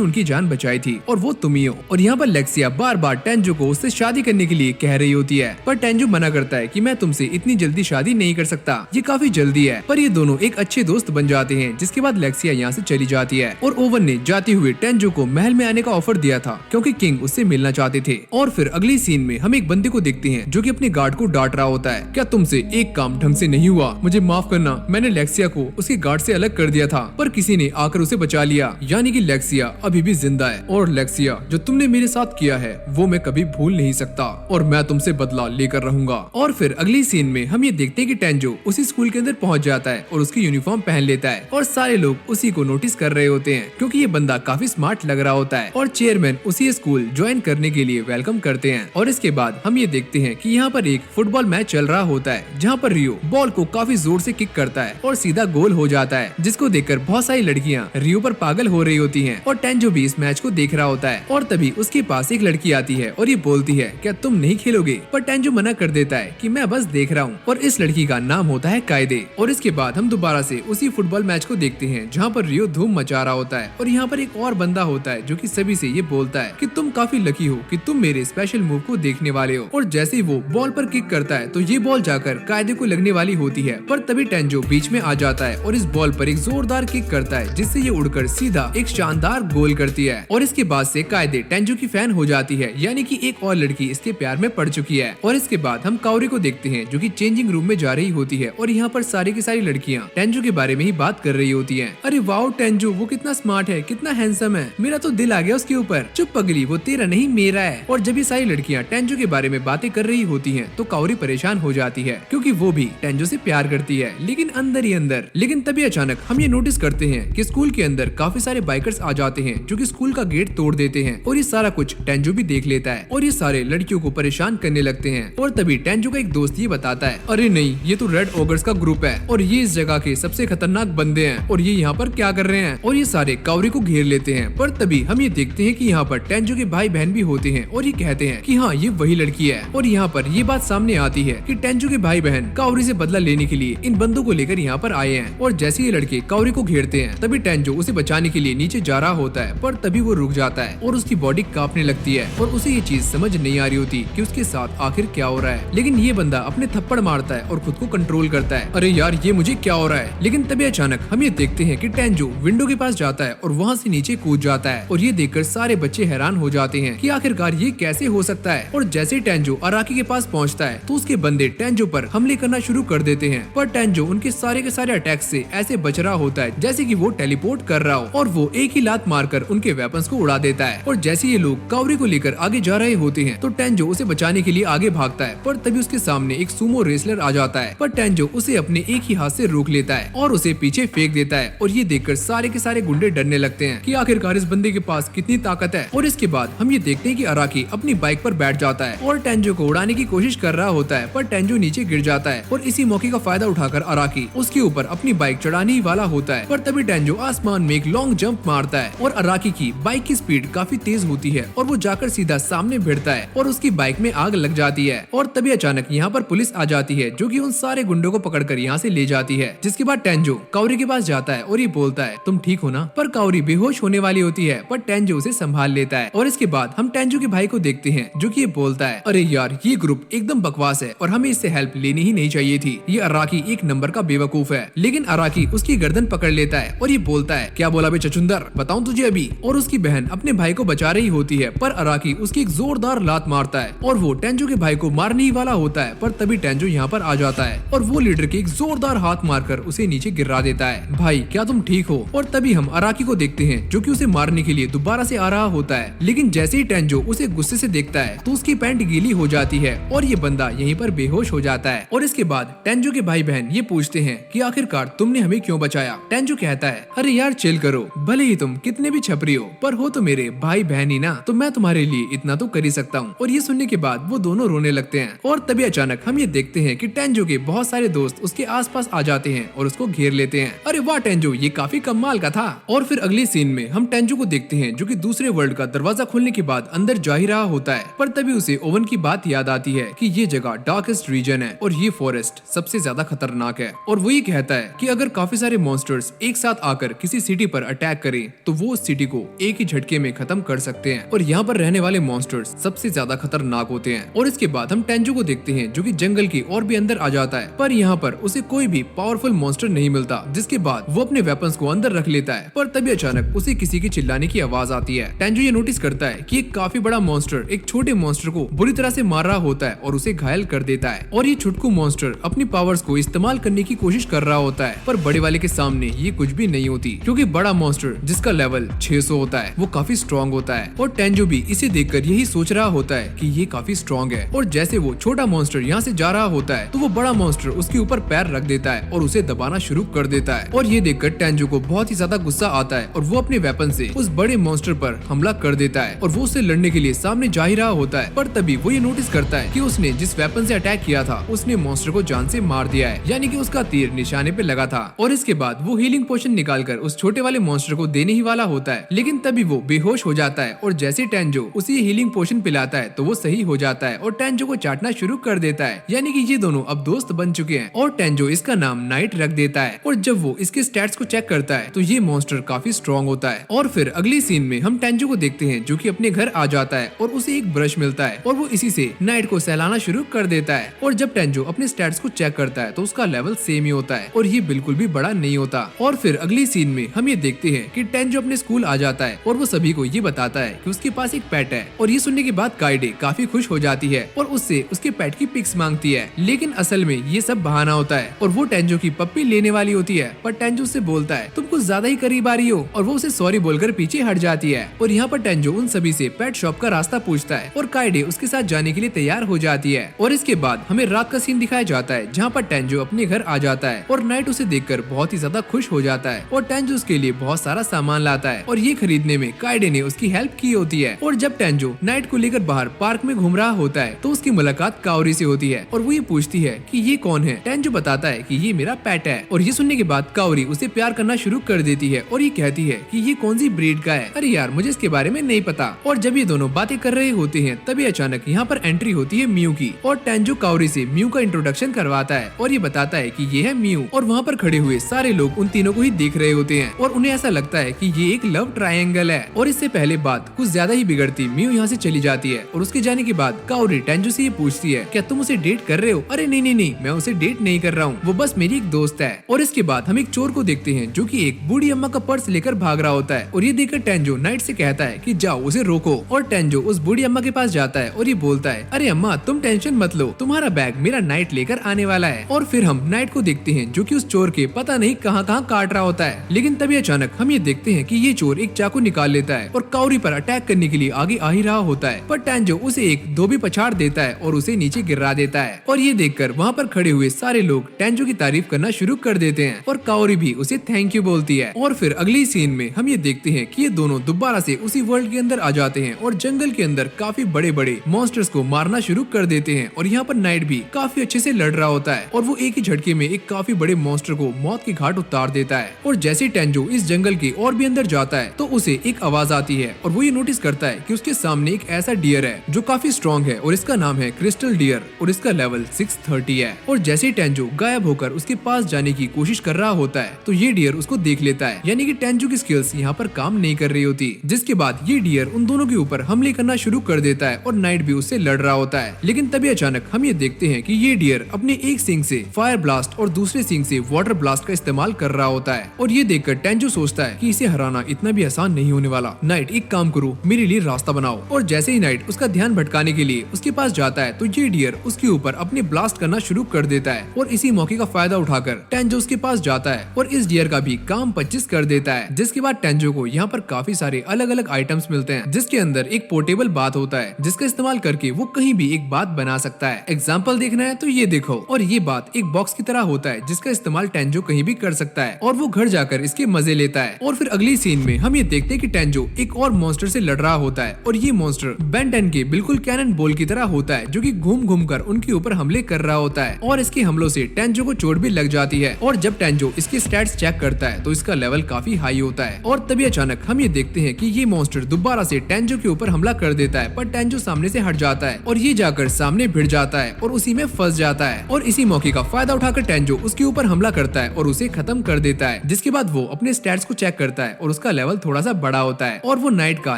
उनकी जान बचाई थी और वो तुम ही हो। और यहाँ पर लेक्सिया बार बार टेंजो को उससे शादी करने के लिए कह रही होती है, पर टेंजो मना करता है कि मैं तुमसे इतनी जल्दी शादी नहीं कर सकता, ये काफी जल्दी है। पर ये दोनों एक अच्छे दोस्त बन जाते हैं, जिसके बाद लेक्सिया यहाँ से चली जाती है। और ओवन ने जाते हुए टेंजो को महल में आने का ऑफर दिया था क्योंकि किंग उससे मिलना चाहते थे। और फिर अगली सीन में हम एक बंदे को देखते हैं जो कि अपने गार्ड को डांट रहा होता है, क्या तुमसे एक काम ढंग से नहीं हुआ? मुझे माफ करना, मैंने लेक्सिया को उसके गार्ड से अलग कर दिया था पर किसी ने आकर उसे बचा लिया, यानी कि लेक्सिया अभी भी जिंदा है। और लेक्सिया, जो तुमने मेरे साथ किया है वो मैं कभी भूल नहीं सकता और मैं तुमसे बदला लेकर रहूंगा। और फिर अगली सीन में हम ये देखते हैं कि टेंजो उसी स्कूल के अंदर पहुंच जाता है और उसकी यूनिफॉर्म पहन लेता है और सारे लोग उसी को नोटिस कर रहे होते हैं क्योंकि ये बंदा काफी स्मार्ट लग रहा होता है। और चेयरमैन उसी स्कूल ज्वाइन करने के लिए वेलकम करते हैं। और इसके बाद हम ये देखते हैं कि यहाँ पर एक फुटबॉल मैच चल रहा होता है जहाँ पर रियो बॉल को काफी जोर से किक करता है और सीधा गोल हो जाता है, जिसको देखकर बहुत सारी लड़कियाँ रियो पर पागल हो रही होती हैं। और टेंजो भी इस मैच को देख रहा होता है। और तभी उसके पास एक लड़की आती है और ये बोलती है, क्या तुम नहीं खेलोगे? पर टेंजो मना कर देता है कि मैं बस देख रहा हूँ। और इस लड़की का नाम होता है कायदे। और इसके बाद हम दोबारा से उसी फुटबॉल मैच को देखते हैं जहाँ पर रियो धूम मचा रहा होता है। और यहाँ पर एक और बंदा होता है जो कि सभी से ये बोलता है कि तुम काफी लकी हो कि तुम मेरे स्पेशल मूव को देखने वाले हो। और जैसे ही वो बॉल पर किक करता है तो ये बॉल जाकर कायदे को लगने वाली होती है, पर तभी टेंजो बीच में आ जाता है और इस बॉल पर एक जोरदार किक करता है जिससे ये उड़कर सीधा एक शानदार गोल करती है। और इसके बाद से कायदे टेंजो की फैन हो जाती है, यानी कि एक और लड़की इसके प्यार में पड़ चुकी है। और इसके बाद हम काउरी को देखते हैं जो कि चेंजिंग रूम में जा रही होती है और यहाँ पर सारी की सारी लड़कियाँ टेंजो के बारे में ही बात कर रही होती है। अरे वाओ टेंजो, वो कितना स्मार्ट है, कितना हैंडसम है, मेरा तो दिल आ गया उसके ऊपर। चुप पगली, वो तेरा नहीं मेरा है। और जब ये सारी लड़कियाँ टेंजो के बारे में बातें कर रही होती हैं तो काउरी परेशान हो जाती है क्योंकि वो भी टेंजो से प्यार करती है, लेकिन अंदर ही अंदर। लेकिन तभी अचानक हम ये नोटिस करते हैं कि स्कूल के अंदर काफी सारे बाइकर्स आ जाते हैं जो कि स्कूल का गेट तोड़ देते हैं। और ये सारा कुछ टेंजो भी देख लेता है और ये सारे लड़कियों को परेशान करने लगते हैं। और तभी टेंजो का एक दोस्त ये बताता है, अरे नहीं, ये तो रेड ओगर्स का ग्रुप है और ये इस जगह के सबसे खतरनाक बंदे हैं और ये यहाँ पर क्या कर रहे हैं। और ये सारे काउरी को घेर लेते हैं। पर तभी हम ये देखते हैं कि यहाँ पर टेंजो के भाई बहन भी होते हैं और ये कहते हैं कि हाँ, ये वही लड़की है। और यहाँ पर ये बात सामने आती है कि टेंजो के भाई बहन काउरी से बदला लेने के लिए इन बंदों को लेकर यहाँ पर आए हैं। और जैसे ये लड़के काउरी को घेरते हैं तभी टेंजो उसे बचाने के लिए नीचे जा रहा होता है, पर तभी वो रुक जाता है और उसकी बॉडी कांपने लगती है और उसे ये चीज समझ नहीं आ रही होती कि उसके साथ आखिर क्या हो रहा है। लेकिन ये बंदा अपने थप्पड़ मारता है और खुद को कंट्रोल करता है, अरे यार ये मुझे क्या हो रहा है। लेकिन तभी अचानक हम ये देखते हैं कि टेंजो विंडो के पास जाता है और वहाँ से नीचे कूद जाता है। और ये देखकर सारे बच्चे हैरान हो जाते हैं कि आखिरकार ये कैसे हो सकता है। और जैसे टेंजो अराकी के पास पहुँचता है तो उसके बंदे टेंजो पर हमले करना शुरू कर देते हैं, पर टेंजो उनके सारे के सारे अटैक से ऐसे बच रहा होता है जैसे कि वो टेलीपोर्ट कर रहा हो और वो एक ही लात मारकर उनके वेपन्स को उड़ा देता है। और जैसे ये लोग काउरी को लेकर आगे जा रहे होते हैं तो टेंजो उसे बचाने के लिए आगे भागता है, पर तभी उसके सामने एक सुमो रेसलर आ जाता है, पर टेंजो उसे अपने एक ही हाथ से रोक लेता है और उसे पीछे फेंक देता है। और ये देखकर सारे के सारे गुंडे डरने लगते हैं कि आखिरकार इस बंदे के पास कितनी ताकत है। और इसके बाद हम ये देखते हैं कि अराकी अपनी बाइक पर बैठ जाता है और टेंजो को उड़ाने की कोशिश कर रहा होता है, पर टेंजो नीचे गिर जाता है। और इसी मौके का फायदा उठाकर अराकी उसके ऊपर अपनी बाइक चढ़ाने ही वाला होता है, पर तभी टेंजो आसमान में एक लॉन्ग जंप मारता है और अराकी की बाइक की स्पीड काफी तेज होती है और वो जाकर सीधा सामने भिड़ता है और उसकी बाइक में आग लग जाती है। और तभी अचानक यहाँ पर पुलिस आ जाती है जो कि उन सारे गुंडों को पकड़कर यहाँ से ले जाती है। जिसके बाद टेंजो काउरी के पास जाता है और ये बोलता है, तुम ठीक हो ना? पर काउरी बेहोश होने वाली होती है, पर टेंजो उसे संभाल लेता है। और इसके बाद हम टेंजो के भाई को देखते हैं जो कि ये बोलता है, अरे यार ये ग्रुप एकदम बकवास है और हमें इससे हेल्प लेनी ही नहीं चाहिए थी। ये अराकी एक नंबर का बेवकूफ है। लेकिन अराकी उसकी गर्दन पकड़ लेता है और ये बोलता है, क्या बोला बे चचुंदर, बताऊं तुझे अभी। और उसकी बहन अपने भाई को बचा रही होती है, पर अराकी उसकी एक जोरदार लात मारता है और वो टेंजो के भाई को मारने ही वाला होता है, पर तभी टेंजो यहाँ पर आ जाता है और वो लीडर के एक जोरदार हाथ मारकर उसे नीचे गिरा देता है। भाई क्या तुम ठीक हो? और तभी हम अराकी को देखते हैं जो कि उसे मारने के लिए दोबारा से आ रहा होता है, लेकिन जैसे ही टेंजो उसे गुस्से से देखता है तो उसकी पैंट गीली हो जाती है और ये बंदा यहीं पर बेहोश हो जाता है। और इसके बाद टेंजो के भाई बहन ये पूछते हैं कि आखिरकार तुमने हमें क्यों बचाया। टेंजो कहता है, अरे यार चिल करो, भले ही तुम कितने भी छपरी हो पर हो तो मेरे भाई बहन ही ना, तो मैं तुम्हारे लिए इतना तो कर ही सकता हूँ। और ये सुनने के बाद वो दोनों रोने लगते हैं। और तभी अचानक हम ये देखते हैं कि टेंजो के बहुत सारे दोस्त उसके आसपास आ जाते हैं और उसको घेर लेते हैं। अरे वाह टेंजो, ये काफी कमाल का था। और फिर अगले सीन में हम टेंजो को देखते हैं जो कि दूसरे वर्ल्ड का दरवाजा खोलने के बाद अंदर जा ही रहा होता है, पर तभी उसे ओवन की बात याद आती है है कि ये जगह डार्केस्ट रीजन है और ये फॉरेस्ट सबसे ज्यादा खतरनाक है। और वो ये कहता है कि अगर काफी सारे मॉन्स्टर्स एक साथ आकर किसी सिटी पर अटैक करें तो वो उस सिटी को एक ही झटके में खत्म कर सकते हैं और यहाँ पर रहने वाले मॉन्स्टर्स सबसे ज्यादा खतरनाक होते हैं। और इसके बाद हम टेंजो को देखते हैं जो कि जंगल के और भी अंदर आ जाता है, पर यहाँ पर उसे कोई भी पावरफुल मॉन्स्टर नहीं मिलता, जिसके बाद वो अपने वेपन्स को अंदर रख लेता है। पर तभी अचानक उसे किसी के चिल्लाने की आवाज आती है। टेंजो ये नोटिस करता है कि एक काफी बड़ा मॉन्स्टर एक छोटे मॉन्स्टर को बुरी तरह से मार रहा होता है और उसे घायल कर देता है। और ये छुटकू मॉन्स्टर अपनी पावर्स को इस्तेमाल करने की कोशिश कर रहा होता है, पर बड़े वाले के सामने ये कुछ भी नहीं होती, क्योंकि बड़ा मॉन्स्टर जिसका लेवल 600 होता है वो काफी स्ट्रॉन्ग होता है। और टेंजो भी इसे देखकर यही सोच रहा होता है कि ये काफी स्ट्रॉन्ग है। और जैसे वो छोटा मॉन्स्टर यहाँ से जा रहा होता है तो वो बड़ा मॉन्स्टर उसके ऊपर पैर रख देता है और उसे दबाना शुरू कर देता है। और ये देखकर टेंजो को बहुत ही ज्यादा गुस्सा आता है और वो अपने वेपन से उस बड़े मॉन्स्टर पर हमला कर देता है और वो उससे लड़ने के लिए सामने जा ही रहा होता है। पर तभी वो ये नोटिस करता है कि उसने जिस वेपन से अटैक किया था उसने मॉन्स्टर को जान से मार दिया है, यानी कि उसका तीर निशाने पे लगा था। और इसके बाद वो हीलिंग पोशन निकालकर उस छोटे वाले मॉन्स्टर को देने ही वाला होता है, लेकिन तभी वो बेहोश हो जाता है। और जैसे टेंजो उसे हीलिंग पोशन पिलाता है तो वो सही हो जाता है और टेंजो को चाटना शुरू कर देता है, यानी कि ये दोनों अब दोस्त बन चुके हैं। और टेंजो इसका नाम नाइट रख देता है। और जब वो इसके स्टैट्स को चेक करता है तो ये मॉन्स्टर काफी स्ट्रॉन्ग होता है। और फिर अगली सीन में हम टेंजो को देखते हैं जो कि अपने घर आ जाता है और उसे एक ब्रश मिलता है और वो इसी से नाइट को सहलाना शुरू कर देता है। और जब टेंजो अपने स्टैट्स को चेक करता है तो उसका लेवल सेम ही होता है और ये बिल्कुल भी बड़ा नहीं होता। और फिर अगली सीन में हम ये देखते हैं कि टेंजो अपने स्कूल आ जाता है और वो सभी को ये बताता है कि उसके पास एक पेट है। और ये सुनने के बाद काइडे काफी खुश हो जाती है और उससे उसके पेट की पिक्स मांगती है, लेकिन असल में ये सब बहाना होता है और वो टेंजो की पप्पी लेने वाली होती है। पर टेंजो उससे बोलता है तुम कुछ ज्यादा ही करीब आ रही हो और वो उसे सॉरी बोलकर पीछे हट जाती है। और यहाँ पर टेंजो उन सभी से पेट शॉप का रास्ता पूछता है और काइडे उसके साथ जाने के लिए तैयार हो जाती है। और इसके बाद हमें रात का सीन दिखाया जाता है जहाँ पर टेंजो अपने घर आ जाता है और नाइट उसे देखकर बहुत ही ज्यादा खुश हो जाता है और टेंजो उसके लिए बहुत सारा सामान लाता है और ये खरीदने में काइडे ने उसकी हेल्प की होती है। और जब टेंजो नाइट को लेकर बाहर पार्क में घूम रहा होता है तो उसकी मुलाकात काओरी से होती है और वो ये पूछती है कि ये कौन है। टेंजो बताता है कि ये मेरा पेट है। और ये सुनने के बाद काओरी उसे प्यार करना शुरू कर देती है और ये कहती है कि ये कौन सी ब्रीड का है। अरे यार मुझे इसके बारे में नहीं पता। और जब ये दोनों बातें कर रहे होते हैं तभी अचानक यहाँ पर एंट्री होती है म्यू की और टेंजो काओरी से म्यू का इंट्रोडक्शन करवाता है और ये बताता है कि ये है म्यू। और वहाँ पर खड़े हुए सारे लोग उन तीनों को ही देख रहे होते हैं और उन्हें ऐसा लगता है कि ये एक लव ट्रायंगल है। और इससे पहले बात कुछ ज्यादा ही बिगड़ती म्यू यहाँ से चली जाती है और उसके जाने के बाद काओरी टेंजो से ये पूछती है क्या तुम उसे डेट कर रहे हो। अरे नहीं नहीं नहीं, मैं उसे डेट नहीं कर रहा हूँ, वो बस मेरी एक दोस्त है। और इसके बाद हम एक चोर को देखते हैं जो कि एक बूढ़ी अम्मा का पर्स लेकर भाग रहा होता है और ये देखकर टेंजो नाइट से कहता है कि जाओ उसे रोको। और टेंजो उस बूढ़ी अम्मा के पास जाता है और ये बोलता है अरे अम्मा तुम टेंशन मत लो, तुम्हारा बैग मेरा नाइट लेकर आने वाला है। और फिर हम नाइट को देखते हैं जो कि उस चोर के पता नहीं कहाँ कहाँ काट रहा होता है, लेकिन तभी अचानक हम ये देखते हैं कि ये चोर एक चाकू निकाल लेता है और काओरी पर अटैक करने के लिए आगे आ ही रहा होता है। पर टेंजो उसे एक धोबी पछाड़ देता है और उसे नीचे गिरा देता है। और ये देखकर वहाँ पर खड़े हुए सारे लोग टेंजो की तारीफ करना शुरू कर देते हैं और काओरी भी उसे थैंक यू बोलती है। और फिर अगली सीन में हम ये देखते हैं कि ये दोनों दोबारा से उसी वर्ल्ड के अंदर आ जाते हैं और जंगल के अंदर काफी बड़े बड़े मॉन्स्टर्स को मारना शुरू कर देते हैं। और यहाँ पर नाइट भी काफी अच्छे से लड़ रहा होता है और वो एक ही झटके में एक काफी बड़े मॉन्स्टर को मौत के घाट उतार देता है। और जैसे टेंजो इस जंगल के और भी अंदर जाता है तो उसे एक आवाज आती है और वो ये नोटिस करता है कि उसके सामने एक ऐसा डियर है जो काफी स्ट्रॉन्ग है और इसका नाम है क्रिस्टल डियर और इसका लेवल 630 है। और जैसे टेंजो गायब होकर उसके पास जाने की कोशिश कर रहा होता है तो ये डियर उसको देख लेता है, यानी कि टेंजो की स्किल्स यहाँ पर काम नहीं कर रही होती। जिसके बाद ये डियर उन दोनों के ऊपर हमले करना शुरू कर देता है और नाइट भी उससे लड़ रहा होता है। लेकिन तभी अचानक हम ये देखते हैं कि ये डियर अपने एक सिंग से फायर ब्लास्ट और दूसरे सिंग से वाटर ब्लास्ट का इस्तेमाल कर रहा होता है। और ये देखकर टेंजो सोचता है कि इसे हराना इतना भी आसान नहीं होने वाला। नाइट एक काम करो, मेरे लिए रास्ता बनाओ। और जैसे ही नाइट उसका ध्यान भटकाने के लिए उसके पास जाता है तो ये डियर उसके ऊपर अपने ब्लास्ट करना शुरू कर देता है। और इसी मौके का फायदा उठाकर टेंजो उसके पास जाता है और इस डियर का भी काम 25 कर देता है। जिसके बाद टेंजो को यहाँ पर काफी सारे अलग अलग आइटम्स मिलते हैं जिसके अंदर एक पोर्टेबल बात होता है जिसका इस्तेमाल करके वो कहीं भी एक बात बना सकता है। एग्जाम्पल देखना है तो ये देखो। और ये बात एक बॉक्स की तरह होता है जिसका इस्तेमाल टेंजो कहीं भी कर सकता है और वो घर जाकर इसके मजे लेता है। और फिर अगली सीन में हम ये देखते हैं कि टेंजो एक और मॉन्स्टर से लड़ रहा होता है और ये मॉन्स्टर बेन 10 के बिल्कुल कैनन बॉल की तरह होता है जो कि घूम घूम कर उनके ऊपर हमले कर रहा होता है और इसके हमलों से टेंजो को चोट भी लग जाती है। और जब टेंजो इसके स्टैट्स चेक करता है तो इसका लेवल काफी हाई होता है। और तभी अचानक हम ये देखते हैं कि ये मॉन्स्टर दोबारा से टेंजो के ऊपर हमला कर देता है पर टेंजो सामने से हट जाता है और ये जाकर आकर सामने भिड़ जाता है और उसी में फंस जाता है। और इसी मौके का फायदा उठाकर टेंजो उसके ऊपर हमला करता है और उसे खत्म कर देता है। जिसके बाद वो अपने स्टैट्स को चेक करता है और उसका लेवल थोड़ा सा बड़ा होता है। और वो नाइट का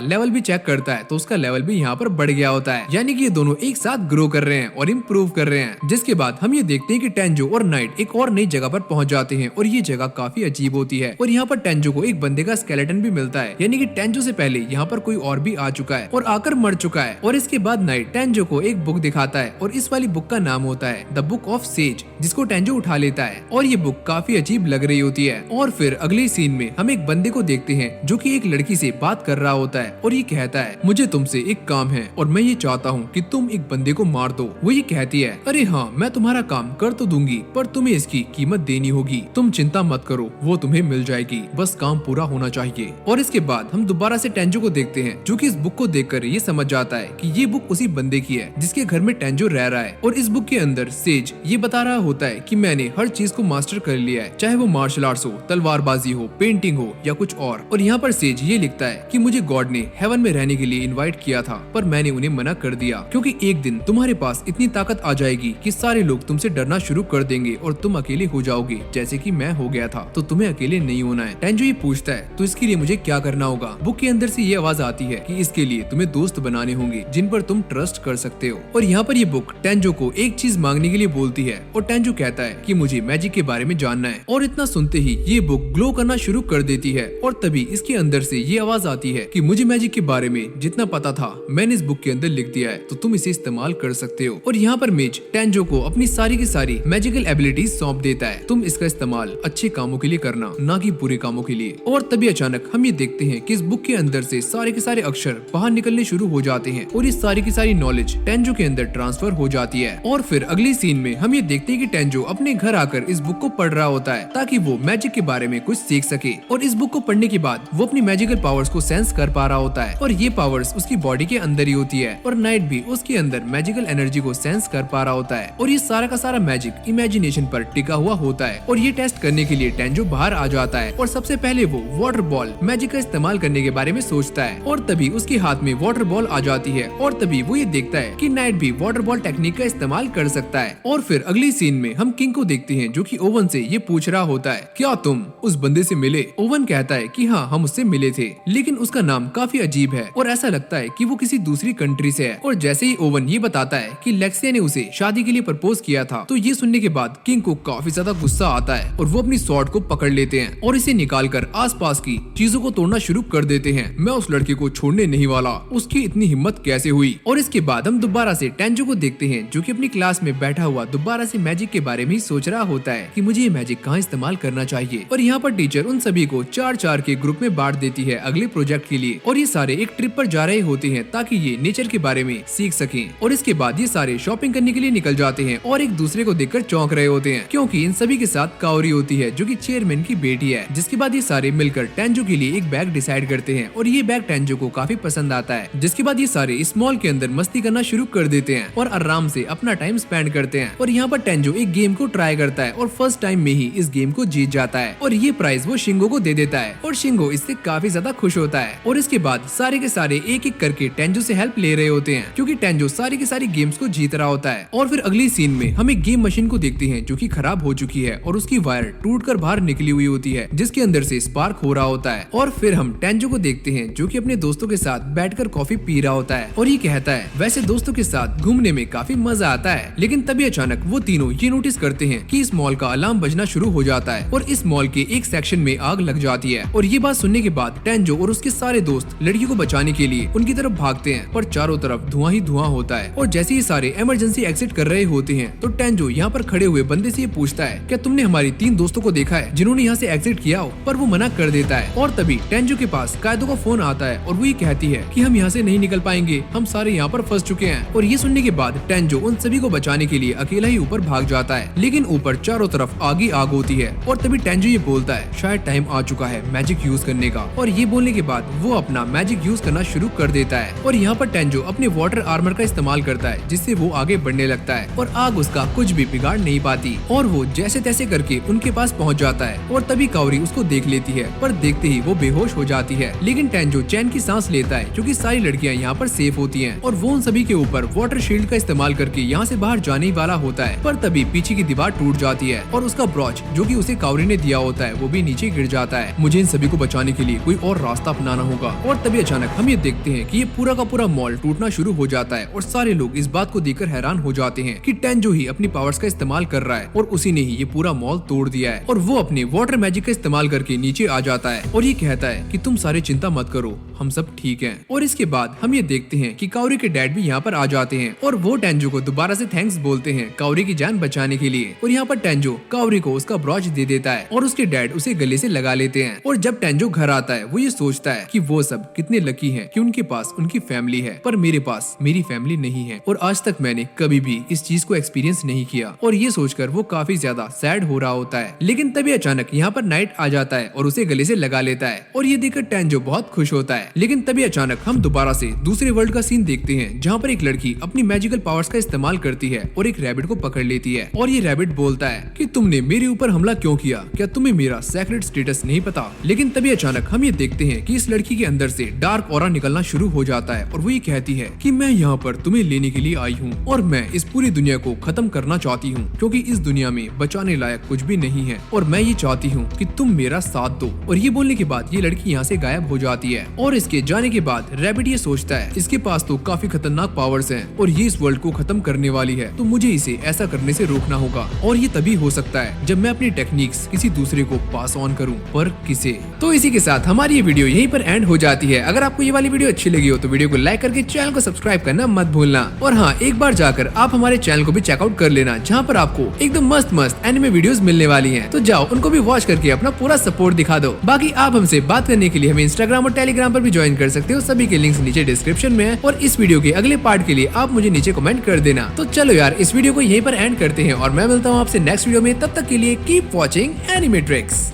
लेवल भी चेक करता है तो उसका लेवल भी यहाँ पर बढ़ गया होता है। यानी कि ये दोनों एक साथ ग्रो कर रहे हैं और इम्प्रूव कर रहे हैं। जिसके बाद हम ये देखते हैं कि टेंजो और नाइट एक और नई जगह पर पहुंच जाते हैं और ये जगह काफी अजीब होती है। और यहाँ पर टेंजो को एक बंदे का स्केलेटन भी मिलता है, यानी कि टेंजो से पहले यहाँ पर कोई और भी आ चुका है और आकर मर चुका है। और इसके बाद नाइट टेंजो को एक बुक दिखाता है और इस वाली बुक का नाम होता है द बुक ऑफ सेज, जिसको टेंजो उठा लेता है। और ये बुक काफी अजीब लग रही होती है। और फिर अगले सीन में हम एक बंदे को देखते हैं जो कि एक लड़की से बात कर रहा होता है और ये कहता है मुझे तुमसे एक काम है और मैं ये चाहता हूँ कि तुम एक बंदे को मार दो। वो ये कहती है अरे हाँ मैं तुम्हारा काम कर तो दूंगी पर तुम्हें इसकी कीमत देनी होगी। तुम चिंता मत करो, वो तुम्हें मिल जाएगी, बस काम पूरा होना चाहिए। और इसके बाद हम दोबारा से टेंजो को देखते हैं जो कि इस बुक को देखकर ये समझ जाता है कि ये बुक उसी बंदे की है जिसके घर में टेंजो रह रहा है। और इस बुक के अंदर सेज ये बता रहा होता है कि मैंने हर चीज को मास्टर कर लिया है, चाहे वो मार्शल आर्ट्स हो, तलवारबाजी हो, पेंटिंग हो या कुछ और यहाँ पर सेज ये लिखता है कि मुझे गॉड ने हेवन में रहने के लिए इनवाइट किया था पर मैंने उन्हें मना कर दिया क्योंकि एक दिन तुम्हारे पास इतनी ताकत आ जाएगी कि सारे लोग तुमसे डरना शुरू कर देंगे और तुम अकेले हो जाओगे जैसे कि मैं हो गया था। तो तुम्हें अकेले नहीं होना है। टेंजो ये पूछता है तो इसके लिए मुझे क्या करना होगा। बुक के अंदर से ये आवाज आती है कि इसके लिए तुम्हें दोस्त बनाने होंगे जिन पर तुम ट्रस्ट कर सकते हो। और यहाँ पर ये बुक टेंजो को एक चीज मांगने के लिए बोलती है और टेंजो कहता है कि मुझे मैजिक के बारे में जानना है। और इतना सुनते ही ये बुक ग्लो करना शुरू कर देती है और तभी इसके अंदर से ये आवाज आती है कि मुझे मैजिक के बारे में जितना पता था मैंने इस बुक के अंदर लिख दिया है, तो तुम इसे इस्तेमाल कर सकते हो। और यहाँ पर मेज टेंजो को अपनी सारी की सारी मैजिकल एबिलिटीज सौंप देता है, तुम इसका इस्तेमाल अच्छे कामों के लिए करना, ना कि बुरे कामों के लिए। और तभी अचानक हम ये देखते हैं कि इस बुक के अंदर से सारे के सारे अक्षर बाहर निकलने शुरू हो जाते हैं और इस सारी की सारी नॉलेज टेंजो के अंदर ट्रांसफर हो जाती है। और फिर अगली सीन में हम ये देखते हैं कि टेंजो अपने घर आकर इस बुक को पढ़ रहा होता है ताकि वो मैजिक के बारे में कुछ सीख सके। और इस बुक को पढ़ने के बाद वो अपनी मैजिकल पावर्स को सेंस कर पा रहा होता है और ये पावर्स उसकी बॉडी के अंदर ही होती है। और नाइट भी उसके अंदर मैजिकल एनर्जी को सेंस कर पा रहा होता है और ये सारा का सारा मैजिक इमेजिनेशन पर टिका हुआ होता है। और ये टेस्ट करने के लिए टेंजो बाहर आ जाता है और सबसे पहले वो वाटर बॉल मैजिक का इस्तेमाल करने के बारे में सोचता है और तभी उसके हाथ में वाटर बॉल आ जाती है और तभी वो ये देखता है कि नाइट भी वाटर बॉल टेक्निक का इस्तेमाल कर सकता है। और फिर अगली सीन में हम किंग को देखते हैं जो कि ओवन से ये पूछ रहा होता है क्या तुम उस बंदे से मिले। ओवन कहता है कि हाँ हम उससे मिले थे लेकिन उसका नाम काफी अजीब है और ऐसा लगता है कि वो किसी दूसरी कंट्री से है। और जैसे ही ओवन ये बताता है कि लेक्सिया ने उसे शादी के लिए प्रपोज किया था तो ये सुनने के बाद किंग को काफी ज्यादा गुस्सा आता है और वो अपनी स्वॉर्ड को पकड़ लेते हैं और इसे निकालकर आसपास की चीजों को तोड़ना शुरू कर देते हैं। मैं उस लड़के को छोड़ने नहीं वाला, उसकी इतनी हिम्मत कैसे हुई। और इसके बाद हम दोबारा से टेंजो को देखते हैं जो कि अपनी क्लास में बैठा हुआ दोबारा से मैजिक के बारे में ही सोच रहा होता है कि मुझे ये मैजिक कहाँ इस्तेमाल करना चाहिए। और यहाँ पर टीचर उन सभी को 4-4 के ग्रुप में बांट देती है अगले प्रोजेक्ट के लिए और ये सारे एक ट्रिप पर जा रहे होते हैं ताकि ये नेचर के बारे में सीख सकें। और इसके बाद ये सारे शॉपिंग करने के लिए निकल जाते हैं और एक दूसरे को देखकर चौंक रहे होते हैं क्योंकि इन सभी के साथ काओरी होती है जो कि चेयरमैन की बेटी है। जिसके बाद ये सारे मिलकर टेंजो के लिए एक बैग डिसाइड करते हैं और ये बैग टेंजो को काफी पसंद आता है। जिसके बाद ये सारे इस मॉल के अंदर मस्ती करना शुरू कर देते हैं और आराम से अपना टाइम स्पेंड करते हैं। और यहाँ पर टेंजो एक गेम को ट्राई करता है और फर्स्ट टाइम में ही इस गेम को जीत जाता है और ये प्राइज वो शिंगो को दे देता है और शिंगो इससे काफी ज्यादा खुश होता है। और इसके बाद सारे के सारे एक एक करके टेंजो से हेल्प ले रहे होते हैं क्योंकि टेंजो सारी की सारी गेम्स को जीत रहा होता है। और फिर अगली सीन में हम एक गेम मशीन को देखते हैं जो कि खराब हो चुकी है और उसकी वायर टूटकर बाहर निकली हुई होती है जिसके अंदर से स्पार्क हो रहा होता है। और फिर हम टेंजो को देखते हैं जो कि अपने दोस्तों के साथ बैठकर कॉफी पी रहा होता है और ये कहता है वैसे दोस्तों के साथ घूमने में काफी मजा आता है। लेकिन तभी अचानक वो तीनों ये नोटिस करते हैं कि इस मॉल का अलार्म बजना शुरू हो जाता है और इस मॉल के एक सेक्शन में आग लग जाती है। और ये बात सुनने के बाद टेंजो और उसके सारे दोस्त लड़की को बचाने के लिए उनकी तरफ भागते हैं पर चारों तरफ धुआं ही धुआं होता है। और जैसे ही सारे इमरजेंसी एग्जिट कर रहे होते हैं तो टेंजो यहाँ पर खड़े हुए बंदे से ये पूछता है क्या तुमने हमारी 3 दोस्तों को देखा है जिन्होंने यहाँ से एग्जिट किया हो। पर वो मना कर देता है और तभी टेंजो के पास कायदो का फोन आता है और वो ये कहती है कि हम यहाँ से नहीं निकल पाएंगे, हम सारे यहाँ पर फंस चुके हैं। और ये सुनने के बाद टेंजो उन सभी को बचाने के लिए अकेला ही ऊपर भाग जाता है लेकिन ऊपर चारों तरफ आग ही आग होती है। और तभी टेंजो ये बोलता है शायद टाइम आ चुका है मैजिक यूज करने का। और ये बोलने के बाद वो अपना मैजिक यूज करना शुरू कर देता है और यहाँ पर टेंजो अपने वाटर आर्मर का इस्तेमाल करता है जिससे वो आगे बढ़ने लगता है और आग उसका कुछ भी बिगाड़ नहीं पाती और वो जैसे तैसे करके उनके पास पहुँच जाता है। और तभी काओरी उसको देख लेती है पर देखते ही वो बेहोश हो जाती है। लेकिन टेंजो चैन की सांस लेता है क्योंकि सारी लड़कियां यहाँ पर सेफ होती हैं और वो उन सभी के ऊपर वाटर शील्ड का इस्तेमाल करके यहाँ से बाहर जाने वाला होता है, पर तभी पीछे की दीवार टूट जाती है और उसका ब्रॉच जो कि उसे कावरी ने दिया होता है वो भी नीचे गिर जाता है। मुझे इन सभी को बचाने के लिए कोई और रास्ता अपनाना होगा। और तभी अचानक हम ये देखते हैं कि ये पूरा का पूरा मॉल टूटना शुरू हो जाता है और सारे लोग इस बात को देखकर हैरान हो जाते हैं कि टेंजो ही अपनी पावर्स का इस्तेमाल कर रहा है और उसी ने ही ये पूरा मॉल तोड़ दिया है। और वो अपने वाटर मैजिक का इस्तेमाल करके नीचे आ जाता है और ये कहता है कि तुम सारे चिंता मत करो, हम सब ठीक हैं। और इसके बाद हम ये देखते हैं कि कावरी के डैड भी यहाँ पर आ जाते हैं और वो टेंजो को दोबारा से थैंक्स बोलते हैं कावरी की जान बचाने के लिए। और यहाँ पर टेंजो कावरी को उसका ब्रॉच दे देता है और उसके डैड उसे गले से लगा लेते हैं। और जब टेंजो घर आता है वो ये सोचता है कि वो सब कितने लकी हैं कि उनके पास उनकी फैमिली है, पर मेरे पास मेरी फैमिली नहीं है और आज तक मैंने कभी भी इस चीज को एक्सपीरियंस नहीं किया। और ये सोचकर वो काफी ज्यादा सैड हो रहा होता है। लेकिन तभी अचानक यहाँ पर नाइट आ जाता है और उसे गले से लगा लेता है और ये देखकर टेंजो बहुत खुश होता है। लेकिन तभी अचानक हम दोबारा से दूसरे वर्ल्ड का सीन देखते हैं जहाँ पर एक लड़की अपनी मैजिकल पावर्स का इस्तेमाल करती है और एक रैबिट को पकड़ लेती है। और ये रैबिट बोलता है कि तुमने मेरे ऊपर हमला क्यों किया, क्या तुम्हें मेरा सेक्रेट स्टेटस नहीं पता। लेकिन तभी अचानक हम ये देखते हैं कि इस लड़की के अंदर से डार्क ऑरा निकलना शुरू हो जाता है और वो ये कहती है कि मैं यहाँ पर तुम्हें लेने के लिए आई हूँ और मैं इस पूरी दुनिया को खत्म करना चाहती हूँ क्योंकि इस दुनिया में बचाने लायक कुछ भी नहीं है और मैं ये चाहती हूँ कि तुम मेरा साथ दो। और ये बोलने के बाद ये लड़की यहाँ से गायब हो जाती है। और इसके जाने के बाद रैबिट ये सोचता है इसके पास तो काफी खतरनाक पावर्स हैं और ये इस वर्ल्ड को खत्म करने वाली है, तो मुझे इसे ऐसा करने से रोकना होगा। और ये तभी हो सकता है जब मैं अपनी टेक्निक्स किसी दूसरे को पास ऑन करूं, पर किसे। तो इसी के साथ हमारी ये वीडियो यहीं पर एंड हो जाती है। अगर आपको ये वाली वीडियो अच्छी लगी हो तो वीडियो को लाइक करके चैनल को सब्सक्राइब करना मत भूलना। और हाँ, एक बार जाकर आप हमारे चैनल को भी चेकआउट कर लेना जहाँ पर आपको एकदम मस्त मस्त एनिमे वीडियोस मिलने वाली हैं। तो जाओ उनको भी वॉच करके अपना पूरा सपोर्ट दिखा दो। बाकी आप हमसे बात करने के लिए हमें इंस्टाग्राम और टेलीग्राम पर भी ज्वाइन कर सकते हो, सभी के लिंक्स नीचे डिस्क्रिप्शन में है। और इस वीडियो के अगले पार्ट के लिए आप मुझे नीचे कमेंट कर देना। तो चलो यार, इस वीडियो को यहीं पर एंड करते हैं और मैं मिलता हूँ आपसे नेक्स्ट वीडियो में। तब तक के लिए कीप वॉचिंग एनिमेट्रिक्स।